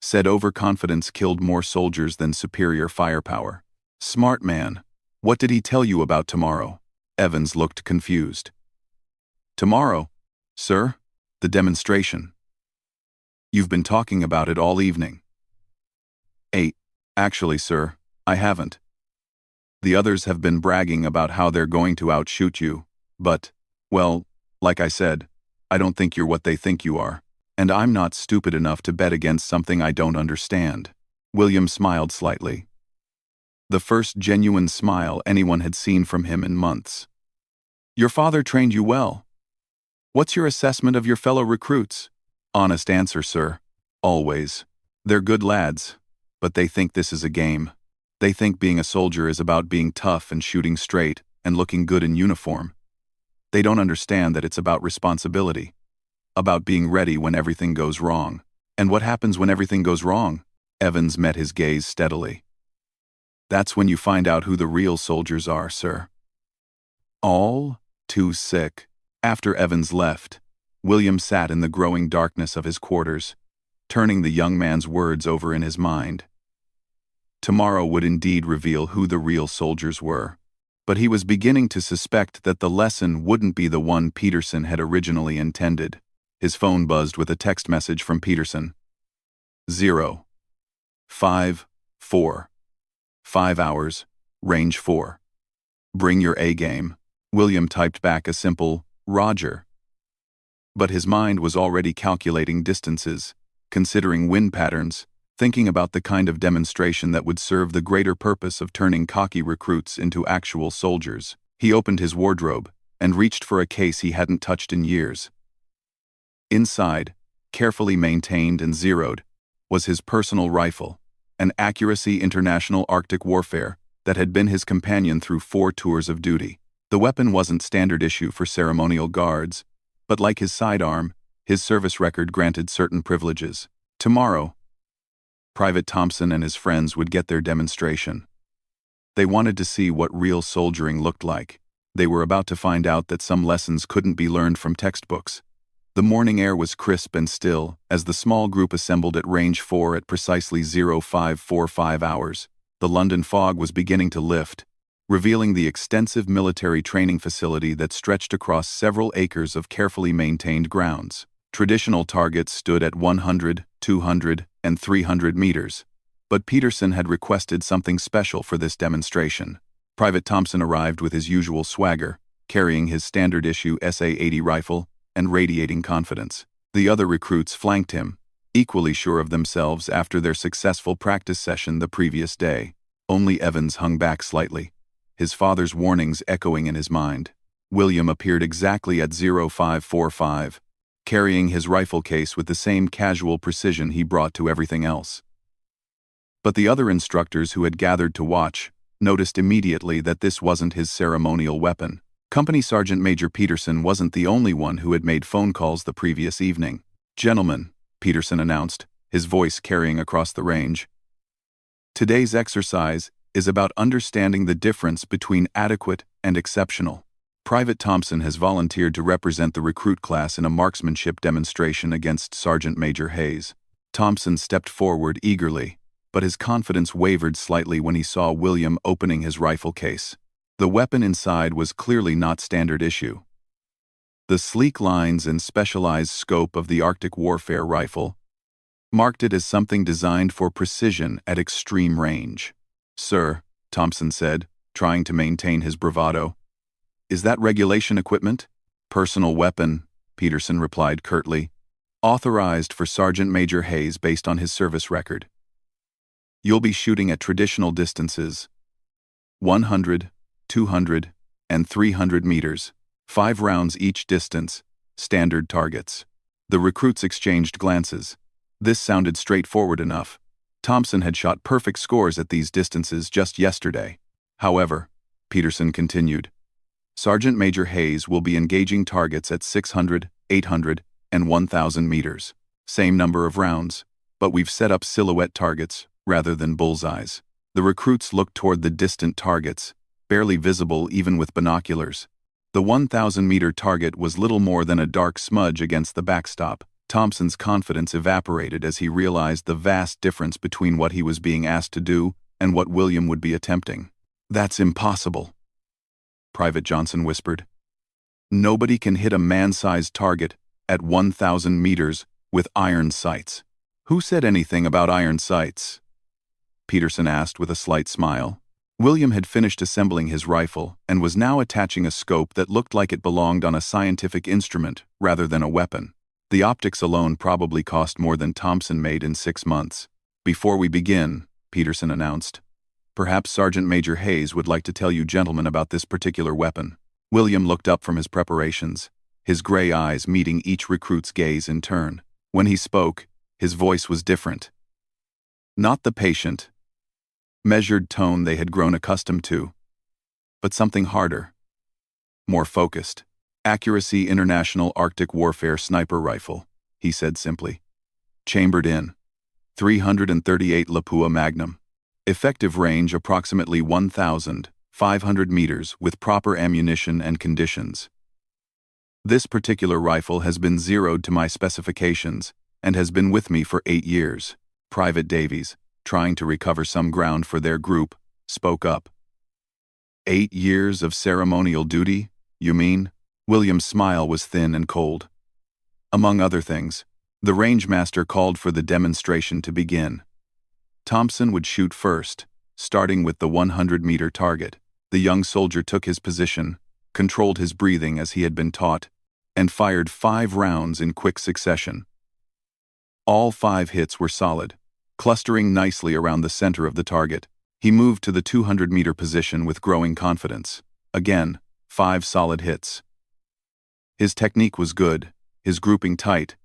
Said overconfidence killed more soldiers than superior firepower. Smart man. What did he tell you about tomorrow?" Evans looked confused. "Tomorrow, sir? The demonstration. You've been talking about it all evening." Actually, sir, I haven't. The others have been bragging about how they're going to outshoot you, but, well, like I said, I don't think you're what they think you are, and I'm not stupid enough to bet against something I don't understand." William smiled slightly. The first genuine smile anyone had seen from him in months. "Your father trained you well. What's your assessment of your fellow recruits?" "Honest answer, sir. Always. They're good lads, but they think this is a game. They think being a soldier is about being tough and shooting straight and looking good in uniform. They don't understand that it's about responsibility, about being ready when everything goes wrong." "And what happens when everything goes wrong?" Evans met his gaze steadily. "That's when you find out who the real soldiers are, sir." All too sick. After Evans left, William sat in the growing darkness of his quarters, turning the young man's words over in his mind. Tomorrow would indeed reveal who the real soldiers were, but he was beginning to suspect that the lesson wouldn't be the one Peterson had originally intended. His phone buzzed with a text message from Peterson. 054. 5 hours, range 4. Bring your A-game. William typed back a simple, "Roger." But his mind was already calculating distances, considering wind patterns, thinking about the kind of demonstration that would serve the greater purpose of turning cocky recruits into actual soldiers. He opened his wardrobe and reached for a case he hadn't touched in years. Inside, carefully maintained and zeroed, was his personal rifle, an accuracy international Arctic warfare that had been his companion through 4 tours of duty. The weapon wasn't standard issue for ceremonial guards, but like his sidearm, his service record granted certain privileges. Tomorrow, Private Thompson and his friends would get their demonstration. They wanted to see what real soldiering looked like. They were about to find out that some lessons couldn't be learned from textbooks. The morning air was crisp and still as the small group assembled at Range 4 at precisely 0545 hours. The London fog was beginning to lift, revealing the extensive military training facility that stretched across several acres of carefully maintained grounds. Traditional targets stood at 100, 200, and 300 meters, but Peterson had requested something special for this demonstration. Private Thompson arrived with his usual swagger, carrying his standard-issue SA-80 rifle and radiating confidence. The other recruits flanked him, equally sure of themselves after their successful practice session the previous day. Only Evans hung back slightly, his father's warnings echoing in his mind. William appeared exactly at 0545, carrying his rifle case with the same casual precision he brought to everything else. But the other instructors who had gathered to watch noticed immediately that this wasn't his ceremonial weapon. Company Sergeant Major Peterson wasn't the only one who had made phone calls the previous evening. "Gentlemen," Peterson announced, his voice carrying across the range, "today's exercise is about understanding the difference between adequate and exceptional. Private Thompson has volunteered to represent the recruit class in a marksmanship demonstration against Sergeant Major Hayes." Thompson stepped forward eagerly, but his confidence wavered slightly when he saw William opening his rifle case. The weapon inside was clearly not standard issue. The sleek lines and specialized scope of the Arctic warfare rifle marked it as something designed for precision at extreme range. "Sir," Thompson said, trying to maintain his bravado. "Is that regulation equipment?" "Personal weapon," Peterson replied curtly. "Authorized for Sergeant Major Hayes based on his service record. You'll be shooting at traditional distances: 100, 200, and 300 meters, 5 rounds each distance, standard targets." The recruits exchanged glances. This sounded straightforward enough. Thompson had shot perfect scores at these distances just yesterday. "However," Peterson continued, "Sergeant Major Hayes will be engaging targets at 600, 800, and 1,000 meters. Same number of rounds, but we've set up silhouette targets rather than bullseyes." The recruits looked toward the distant targets, barely visible even with binoculars. The 1,000-meter target was little more than a dark smudge against the backstop. Thompson's confidence evaporated as he realized the vast difference between what he was being asked to do and what William would be attempting. "That's impossible," Private Johnson whispered. "Nobody can hit a man-sized target at 1,000 meters with iron sights." "Who said anything about iron sights?" Peterson asked with a slight smile. William had finished assembling his rifle and was now attaching a scope that looked like it belonged on a scientific instrument rather than a weapon. The optics alone probably cost more than Thompson made in 6 months. "Before we begin," Peterson announced, "perhaps Sergeant Major Hayes would like to tell you gentlemen about this particular weapon." William looked up from his preparations, his gray eyes meeting each recruit's gaze in turn. When he spoke, his voice was different. Not the patient, measured tone they had grown accustomed to, but something harder, more focused. "Accuracy International Arctic Warfare Sniper Rifle," he said simply. "Chambered in 338 Lapua Magnum. Effective range approximately 1,500 meters with proper ammunition and conditions. This particular rifle has been zeroed to my specifications and has been with me for 8 years. Private Davies, trying to recover some ground for their group, spoke up. 8 years of ceremonial duty, you mean?" William's smile was thin and cold. Among other things, the rangemaster called for the demonstration to begin. Thompson would shoot first, starting with the 100-meter target. The young soldier took his position, controlled his breathing as he had been taught, and fired 5 rounds in quick succession. All 5 hits were solid, clustering nicely around the center of the target. He moved to the 200-meter position with growing confidence. Again, 5 solid hits. His technique was good, his grouping tight,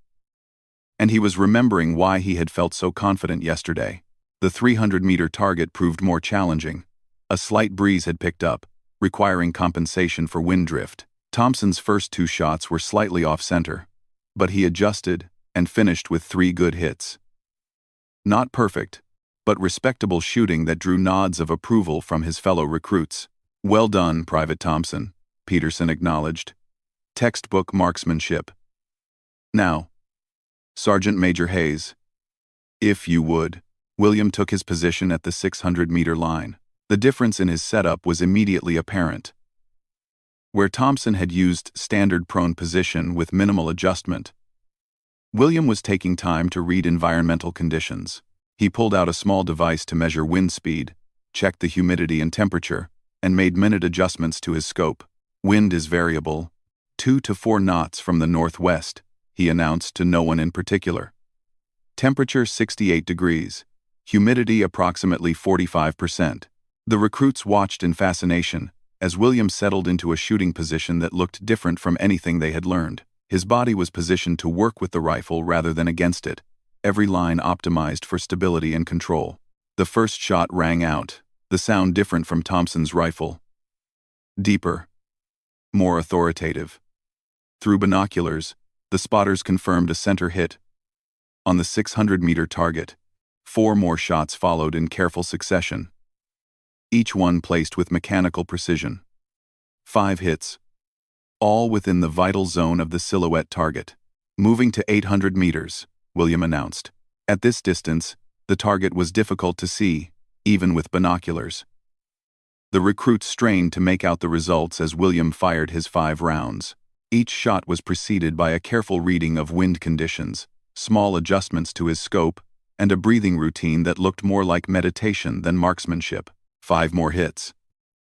and he was remembering why he had felt so confident yesterday. The 300-meter target proved more challenging. A slight breeze had picked up, requiring compensation for wind drift. Thompson's first 2 shots were slightly off-center, but he adjusted and finished with 3 good hits. Not perfect, but respectable shooting that drew nods of approval from his fellow recruits. "Well done, Private Thompson," Peterson acknowledged. "Textbook marksmanship. Now, Sergeant Major Hayes, if you would." William took his position at the 600-meter line. The difference in his setup was immediately apparent. Where Thompson had used standard prone position with minimal adjustment, William was taking time to read environmental conditions. He pulled out a small device to measure wind speed, checked the humidity and temperature, and made minute adjustments to his scope. "Wind is variable, 2 to 4 knots from the northwest," he announced to no one in particular. "Temperature 68 degrees. Humidity approximately 45%. The recruits watched in fascination as William settled into a shooting position that looked different from anything they had learned. His body was positioned to work with the rifle rather than against it, every line optimized for stability and control. The first shot rang out, the sound different from Thompson's rifle. Deeper, more authoritative. Through binoculars, the spotters confirmed a center hit. On the 600-meter target, 4 more shots followed in careful succession, each one placed with mechanical precision. 5 hits, all within the vital zone of the silhouette target. "Moving to 800 meters, William announced. At this distance, The target was difficult to see, even with binoculars. The recruits strained to make out the results as William fired his 5 rounds. Each shot was preceded by a careful reading of wind conditions, small adjustments to his scope, and a breathing routine that looked more like meditation than marksmanship. 5 more hits.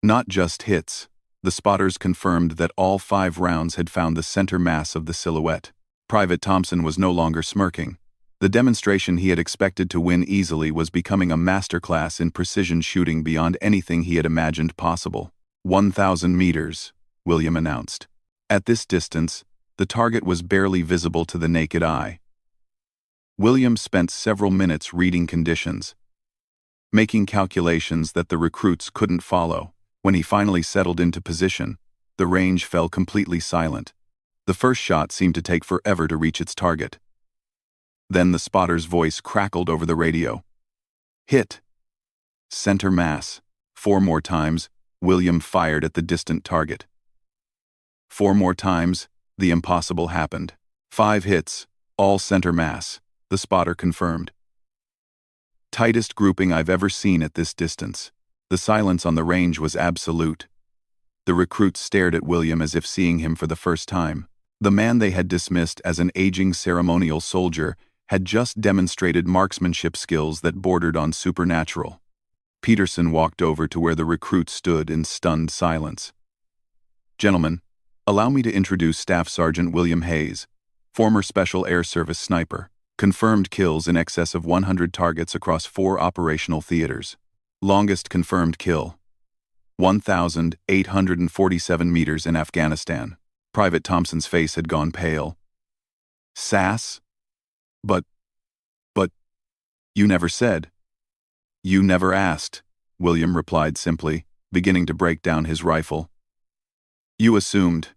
Not just hits. The spotters confirmed that all 5 rounds had found the center mass of the silhouette. Private Thompson was no longer smirking. The demonstration he had expected to win easily was becoming a masterclass in precision shooting beyond anything he had imagined possible. 1,000 meters, William announced. At this distance, the target was barely visible to the naked eye. William spent several minutes reading conditions, making calculations that the recruits couldn't follow. When he finally settled into position, the range fell completely silent. The first shot seemed to take forever to reach its target. Then the spotter's voice crackled over the radio. Hit. Center mass. 4 more times, William fired at the distant target. 4 more times, the impossible happened. 5 hits, all center mass, the spotter confirmed. Tightest grouping I've ever seen at this distance. The silence on the range was absolute. The recruits stared at William as if seeing him for the first time. The man they had dismissed as an aging ceremonial soldier had just demonstrated marksmanship skills that bordered on supernatural. Peterson walked over to where the recruits stood in stunned silence. Gentlemen, allow me to introduce Staff Sergeant William Hayes, former Special Air Service sniper. Confirmed kills in excess of 100 targets across 4 operational theaters. Longest confirmed kill, 1,847 meters in Afghanistan. Private Thompson's face had gone pale. SAS? But, you never said. You never asked, William replied simply, beginning to break down his rifle. You assumed.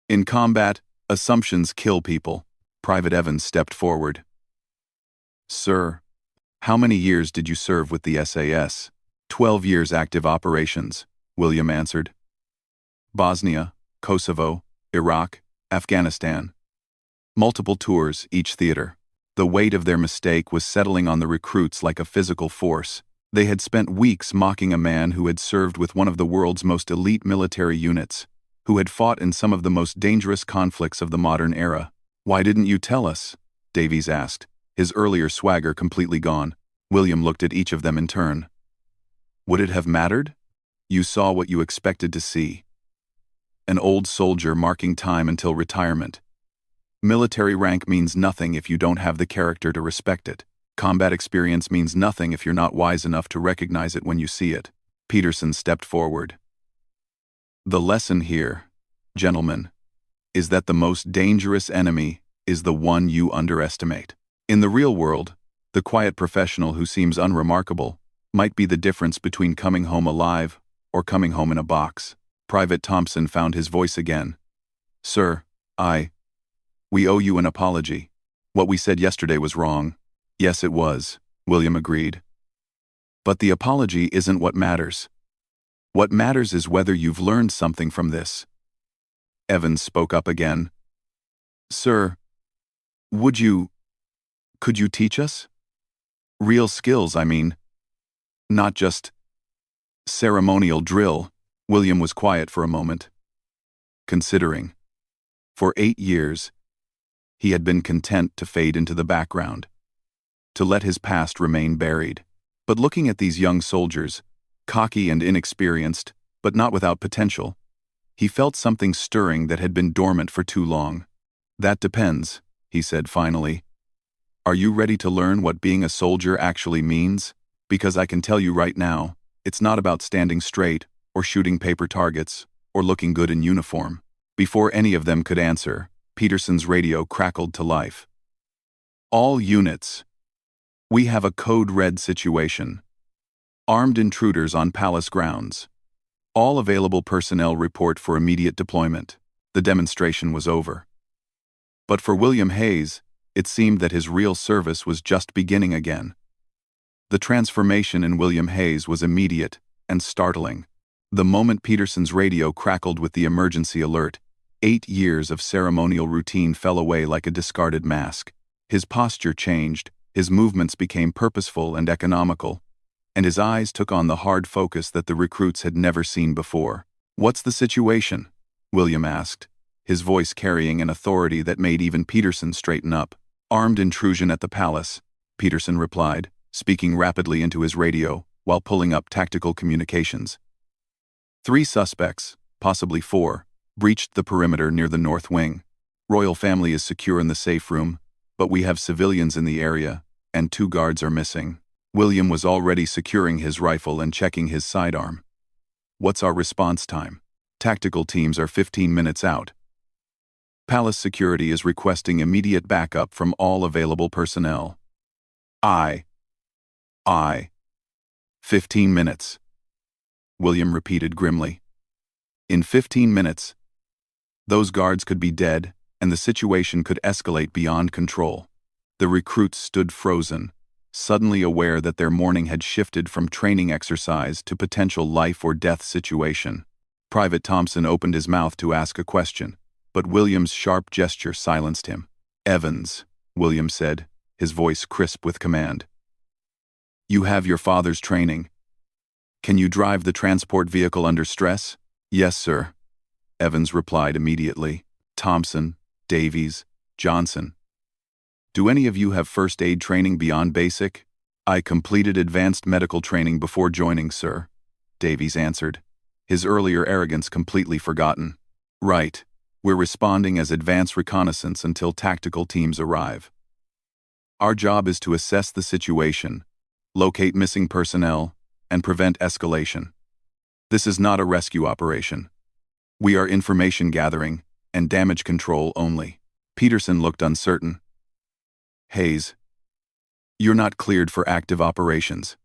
In combat, assumptions kill people. Private Evans stepped forward. Sir, how many years did you serve with the SAS? 12 years active operations, William answered. Bosnia, Kosovo, Iraq, Afghanistan. Multiple tours, each theater. The weight of their mistake was settling on the recruits like a physical force. They had spent weeks mocking a man who had served with one of the world's most elite military units, who had fought in some of the most dangerous conflicts of the modern era. Why didn't you tell us? Davies asked, his earlier swagger completely gone. William looked at each of them in turn. Would it have mattered? You saw what you expected to see. An old soldier marking time until retirement. Military rank means nothing if you don't have the character to respect it. Combat experience means nothing if you're not wise enough to recognize it when you see it. Peterson stepped forward. The lesson here, gentlemen, is that the most dangerous enemy is the one you underestimate. In the real world, the quiet professional who seems unremarkable might be the difference between coming home alive or coming home in a box. Private Thompson found his voice again. Sir, we owe you an apology. What we said yesterday was wrong. Yes, it was, William agreed. But the apology isn't what matters. What matters is whether you've learned something from this. Evans spoke up again. Sir, could you teach us? Real skills, I mean. Not just ceremonial drill. William was quiet for a moment, considering. For 8 years, he had been content to fade into the background, to let his past remain buried. But looking at these young soldiers, cocky and inexperienced, but not without potential, he felt something stirring that had been dormant for too long. That depends, he said finally. Are you ready to learn what being a soldier actually means? Because I can tell you right now, it's not about standing straight, or shooting paper targets, or looking good in uniform. Before any of them could answer, Peterson's radio crackled to life. All units. We have a code red situation. Armed intruders on palace grounds. All available personnel report for immediate deployment. The demonstration was over. But for William Hayes, it seemed that his real service was just beginning again. The transformation in William Hayes was immediate and startling. The moment Peterson's radio crackled with the emergency alert, 8 years of ceremonial routine fell away like a discarded mask. His posture changed, His movements became purposeful and economical, and his eyes took on the hard focus that the recruits had never seen before. "What's the situation?" William asked, his voice carrying an authority that made even Peterson straighten up. "Armed intrusion at the palace," Peterson replied, speaking rapidly into his radio while pulling up tactical communications. 3 suspects, possibly 4, breached the perimeter near the north wing. Royal family is secure in the safe room, but we have civilians in the area, and 2 guards are missing. William was already securing his rifle and checking his sidearm. "What's our response time?" "Tactical teams are 15 minutes out. Palace security is requesting immediate backup from all available personnel." I. 15 minutes. William repeated grimly. In 15 minutes, those guards could be dead, and the situation could escalate beyond control. The recruits stood frozen, suddenly aware that their morning had shifted from training exercise to potential life or death situation. Private Thompson opened his mouth to ask a question, but William's sharp gesture silenced him. "Evans," William said, his voice crisp with command. "You have your father's training. Can you drive the transport vehicle under stress?" "Yes, sir," Evans replied immediately. "Thompson, Davies, Johnson. Do any of you have first aid training beyond basic?" "I completed advanced medical training before joining, sir," Davies answered, his earlier arrogance completely forgotten. "Right. We're responding as advance reconnaissance until tactical teams arrive. Our job is to assess the situation, locate missing personnel, and prevent escalation. This is not a rescue operation. We are information gathering and damage control only." Peterson looked uncertain. "Hayes, you're not cleared for active operations."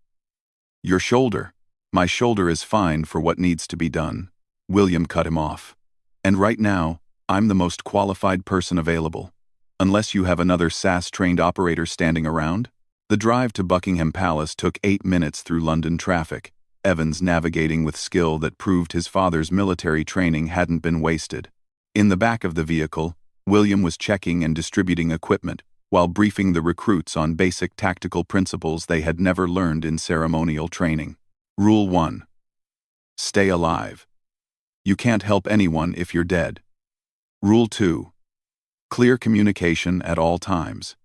"Your shoulder." "My shoulder is fine for what needs to be done," William cut him off. "And right now, I'm the most qualified person available. Unless you have another SAS-trained operator standing around?" The drive to Buckingham Palace took 8 minutes through London traffic, Evans navigating with skill that proved his father's military training hadn't been wasted. In the back of the vehicle, William was checking and distributing equipment, while briefing the recruits on basic tactical principles they had never learned in ceremonial training. Rule 1. Stay alive. You can't help anyone if you're dead. Rule 2. Clear communication at all times.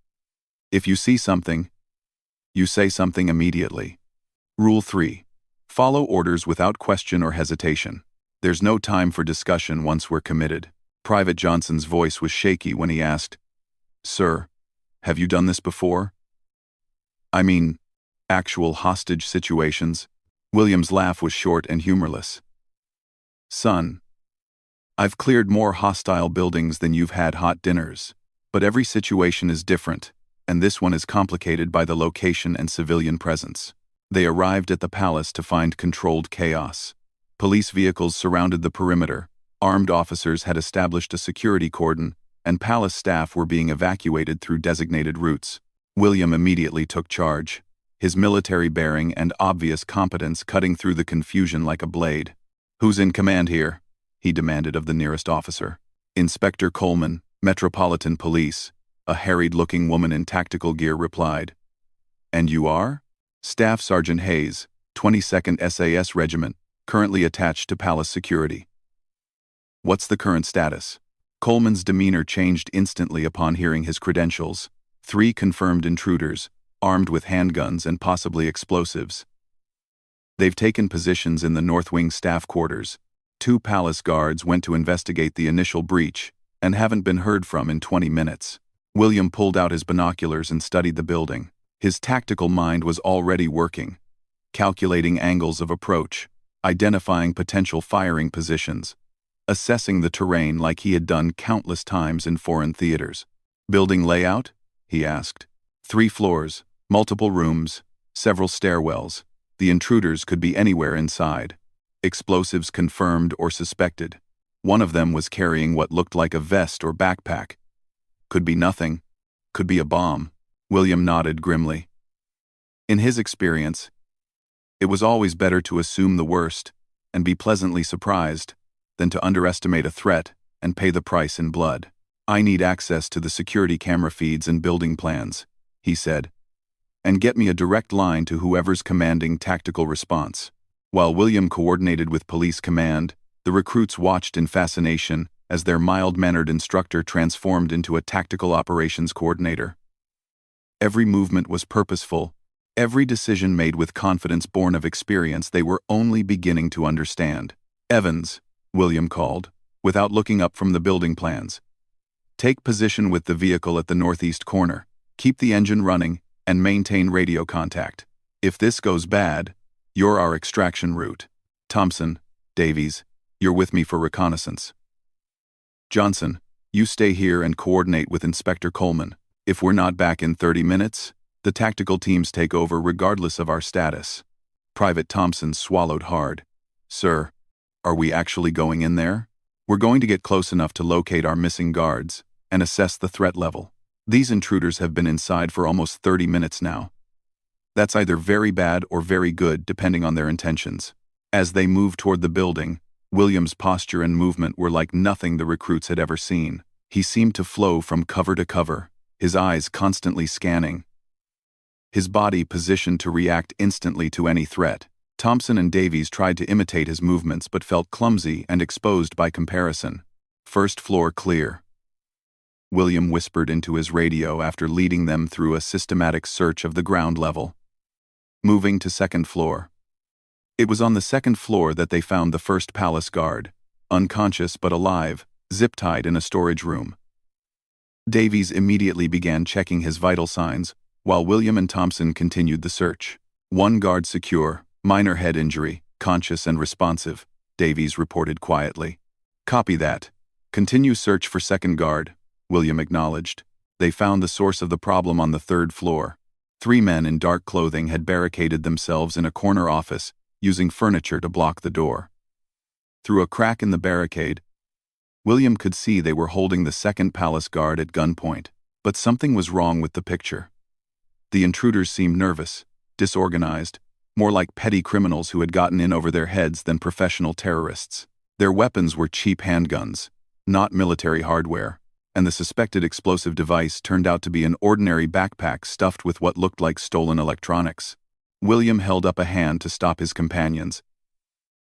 If you see something, you say something immediately. Rule 3. Follow orders without question or hesitation. There's no time for discussion once we're committed. Private Johnson's voice was shaky when he asked, "Sir, have you done this before? I mean, actual hostage situations?" William's laugh was short and humorless. "Son, I've cleared more hostile buildings than you've had hot dinners, but every situation is different, and this one is complicated by the location and civilian presence." They arrived at the palace to find controlled chaos. Police vehicles surrounded the perimeter, armed officers had established a security cordon, and palace staff were being evacuated through designated routes. William immediately took charge, his military bearing and obvious competence cutting through the confusion like a blade. "Who's in command here?" he demanded of the nearest officer. "Inspector Coleman, Metropolitan Police," a harried-looking woman in tactical gear replied. "And you are?" "Staff Sergeant Hayes, 22nd SAS Regiment, currently attached to Palace Security." "What's the current status?" Coleman's demeanor changed instantly upon hearing his credentials. 3 confirmed intruders, armed with handguns and possibly explosives. They've taken positions in the North Wing staff quarters. 2 palace guards went to investigate the initial breach and haven't been heard from in 20 minutes. William pulled out his binoculars and studied the building. His tactical mind was already working, calculating angles of approach, identifying potential firing positions, assessing the terrain like he had done countless times in foreign theaters. "Building layout?" he asked. 3 floors, multiple rooms, several stairwells. The intruders could be anywhere inside. Explosives confirmed or suspected. One of them was carrying what looked like a vest or backpack. Could be nothing. Could be a bomb. William nodded grimly. In his experience, it was always better to assume the worst and be pleasantly surprised than to underestimate a threat and pay the price in blood. "I need access to the security camera feeds and building plans," he said, and get me a direct line to whoever's commanding tactical response." While William coordinated with police command, the recruits watched in fascination as their mild-mannered instructor transformed into a tactical operations coordinator. Every movement was purposeful, every decision made with confidence born of experience they were only beginning to understand. "Evans," William called, without looking up from the building plans. "Take position with the vehicle at the northeast corner, keep the engine running, and maintain radio contact. If this goes bad, you're our extraction route. Thompson, Davies, you're with me for reconnaissance. Johnson, you stay here and coordinate with Inspector Coleman. If we're not back in 30 minutes, the tactical teams take over regardless of our status." Private Thompson swallowed hard. "Sir, are we actually going in there? We're going to get close enough to locate our missing guards and assess the threat level. These intruders have been inside for almost 30 minutes now. That's either very bad or very good, depending on their intentions." As they moved toward the building, William's posture and movement were like nothing the recruits had ever seen. He seemed to flow from cover to cover, his eyes constantly scanning, his body positioned to react instantly to any threat. Thompson and Davies tried to imitate his movements but felt clumsy and exposed by comparison. "First floor clear," William whispered into his radio after leading them through a systematic search of the ground level. Moving to second floor. It was on the second floor that they found the first palace guard, unconscious but alive, zip-tied in a storage room. Davies immediately began checking his vital signs, while William and Thompson continued the search. "One guard secure, minor head injury, conscious and responsive," Davies reported quietly. "Copy that. Continue search for second guard," William acknowledged. They found the source of the problem on the third floor. 3 men in dark clothing had barricaded themselves in a corner office, using furniture to block the door. Through a crack in the barricade, William could see they were holding the second palace guard at gunpoint, but something was wrong with the picture. The intruders seemed nervous, disorganized, more like petty criminals who had gotten in over their heads than professional terrorists. Their weapons were cheap handguns, not military hardware, and the suspected explosive device turned out to be an ordinary backpack stuffed with what looked like stolen electronics. William held up a hand to stop his companions,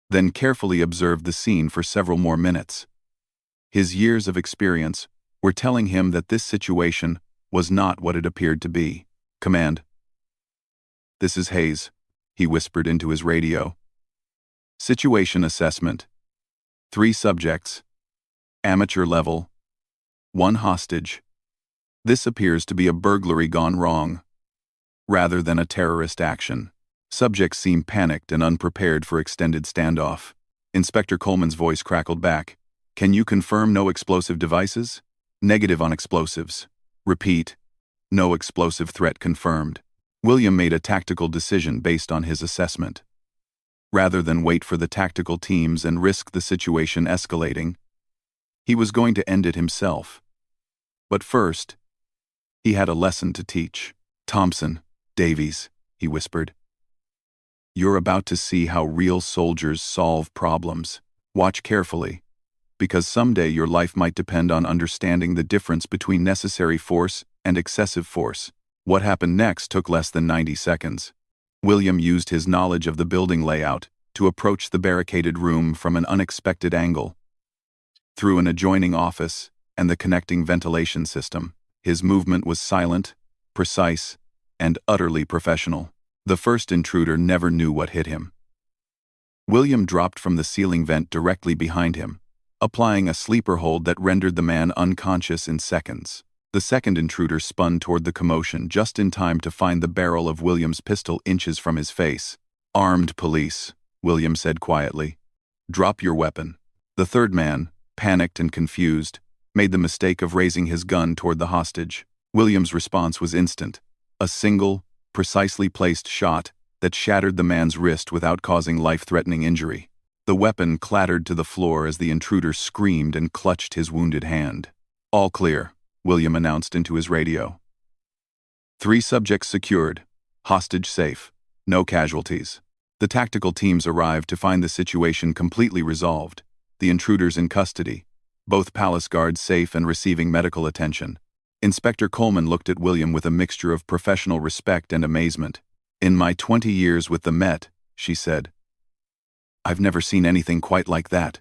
then carefully observed the scene for several more minutes. His years of experience were telling him that this situation was not what it appeared to be. "Command. This is Hayes," he whispered into his radio. "Situation assessment. 3 subjects. Amateur level. 1 hostage. This appears to be a burglary gone wrong, rather than a terrorist action. Subjects seem panicked and unprepared for extended standoff." Inspector Coleman's voice crackled back. "Can you confirm no explosive devices?" "Negative on explosives. Repeat, no explosive threat confirmed." William made a tactical decision based on his assessment. Rather than wait for the tactical teams and risk the situation escalating, he was going to end it himself. But first, he had a lesson to teach. "Thompson, Davies," he whispered. "You're about to see how real soldiers solve problems. Watch carefully, because someday your life might depend on understanding the difference between necessary force and excessive force." What happened next took less than 90 seconds. William used his knowledge of the building layout to approach the barricaded room from an unexpected angle. Through an adjoining office and the connecting ventilation system, his movement was silent, precise, and utterly professional. The first intruder never knew what hit him. William dropped from the ceiling vent directly behind him, applying a sleeper hold that rendered the man unconscious in seconds. The second intruder spun toward the commotion just in time to find the barrel of William's pistol inches from his face. "Armed police," William said quietly. "Drop your weapon." The third man, panicked and confused, made the mistake of raising his gun toward the hostage. William's response was instant. A single, precisely placed shot that shattered the man's wrist without causing life-threatening injury. The weapon clattered to the floor as the intruder screamed and clutched his wounded hand. "All clear," William announced into his radio. 3 subjects secured, hostage safe, no casualties. The tactical teams arrived to find the situation completely resolved, the intruders in custody, both palace guards safe and receiving medical attention, Inspector Coleman looked at William with a mixture of professional respect and amazement. "In my 20 years with the Met," she said, "I've never seen anything quite like that."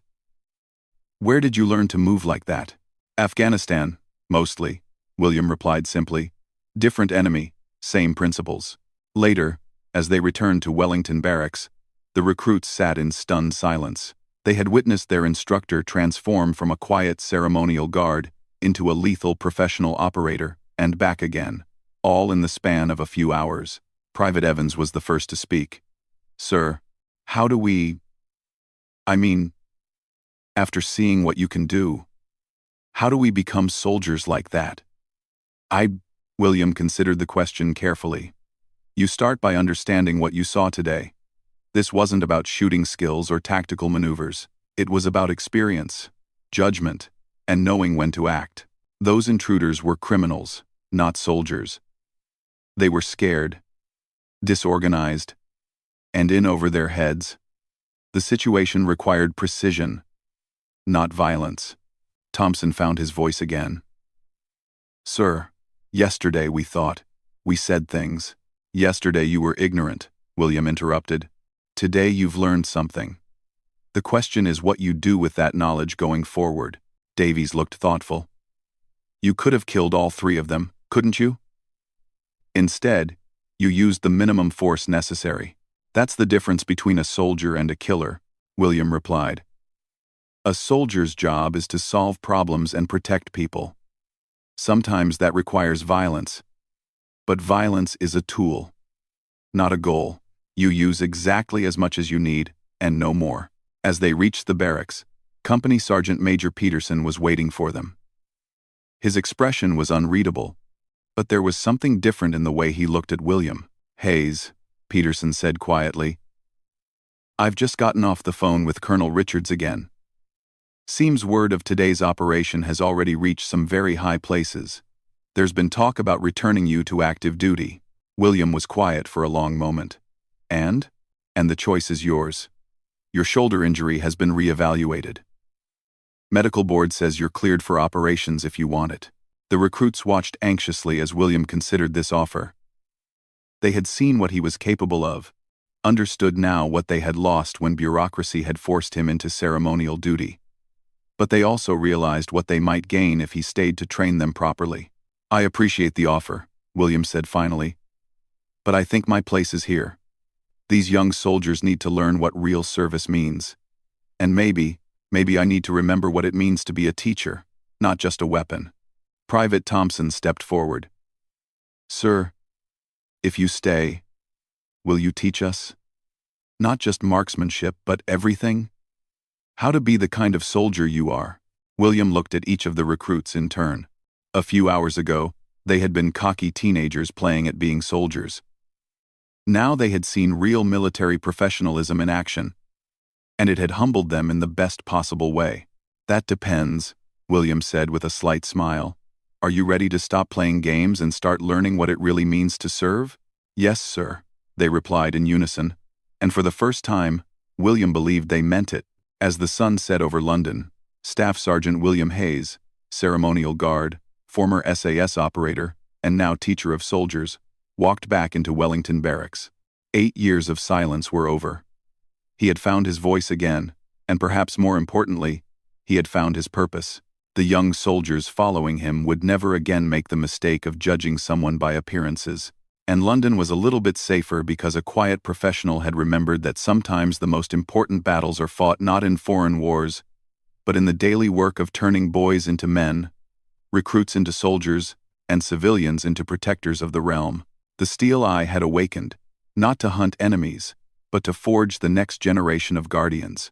"Where did you learn to move like that?" "Afghanistan, mostly," William replied simply. "Different enemy, same principles." Later, as they returned to Wellington Barracks, the recruits sat in stunned silence. They had witnessed their instructor transform from a quiet ceremonial guard into a lethal professional operator, and back again, all in the span of a few hours. Private Evans was the first to speak. "Sir, how do we... I mean, after seeing what you can do, how do we become soldiers like that?" William considered the question carefully. "You start by understanding what you saw today. This wasn't about shooting skills or tactical maneuvers. It was about experience, judgment, and knowing when to act. Those intruders were criminals, not soldiers. They were scared, disorganized, and in over their heads. The situation required precision, not violence." Thompson found his voice again. "Sir, yesterday we thought, we said things. Yesterday you were ignorant," William interrupted. "Today you've learned something. The question is what you do with that knowledge going forward." Davies looked thoughtful. "You could have killed all three of them, couldn't you? Instead, you used the minimum force necessary. That's the difference between a soldier and a killer," William replied. "A soldier's job is to solve problems and protect people. Sometimes that requires violence. But violence is a tool, not a goal. You use exactly as much as you need, and no more." As they reached the barracks, Company Sergeant Major Peterson was waiting for them. His expression was unreadable, but there was something different in the way he looked at William. "Hayes," Peterson said quietly, "I've just gotten off the phone with Colonel Richards again. Seems word of today's operation has already reached some very high places. There's been talk about returning you to active duty." William was quiet for a long moment. And the choice is yours. Your shoulder injury has been re-evaluated. Medical board says you're cleared for operations if you want it." The recruits watched anxiously as William considered this offer. They had seen what he was capable of, understood now what they had lost when bureaucracy had forced him into ceremonial duty. But they also realized what they might gain if he stayed to train them properly. "I appreciate the offer," William said finally, "but I think my place is here. These young soldiers need to learn what real service means. And maybe I need to remember what it means to be a teacher, not just a weapon." Private Thompson stepped forward. "Sir, if you stay, will you teach us? Not just marksmanship, but everything? How to be the kind of soldier you are?" William looked at each of the recruits in turn. A few hours ago, they had been cocky teenagers playing at being soldiers. Now they had seen real military professionalism in action, and it had humbled them in the best possible way. "That depends," William said with a slight smile. "Are you ready to stop playing games and start learning what it really means to serve?" "Yes, sir," they replied in unison, and for the first time, William believed they meant it. As the sun set over London, Staff Sergeant William Hayes, ceremonial guard, former SAS operator, and now teacher of soldiers, walked back into Wellington Barracks. 8 years of silence were over. He had found his voice again, and perhaps more importantly, he had found his purpose. The young soldiers following him would never again make the mistake of judging someone by appearances. And London was a little bit safer because a quiet professional had remembered that sometimes the most important battles are fought not in foreign wars, but in the daily work of turning boys into men, recruits into soldiers, and civilians into protectors of the realm. The steel eye had awakened, not to hunt enemies, but to forge the next generation of guardians.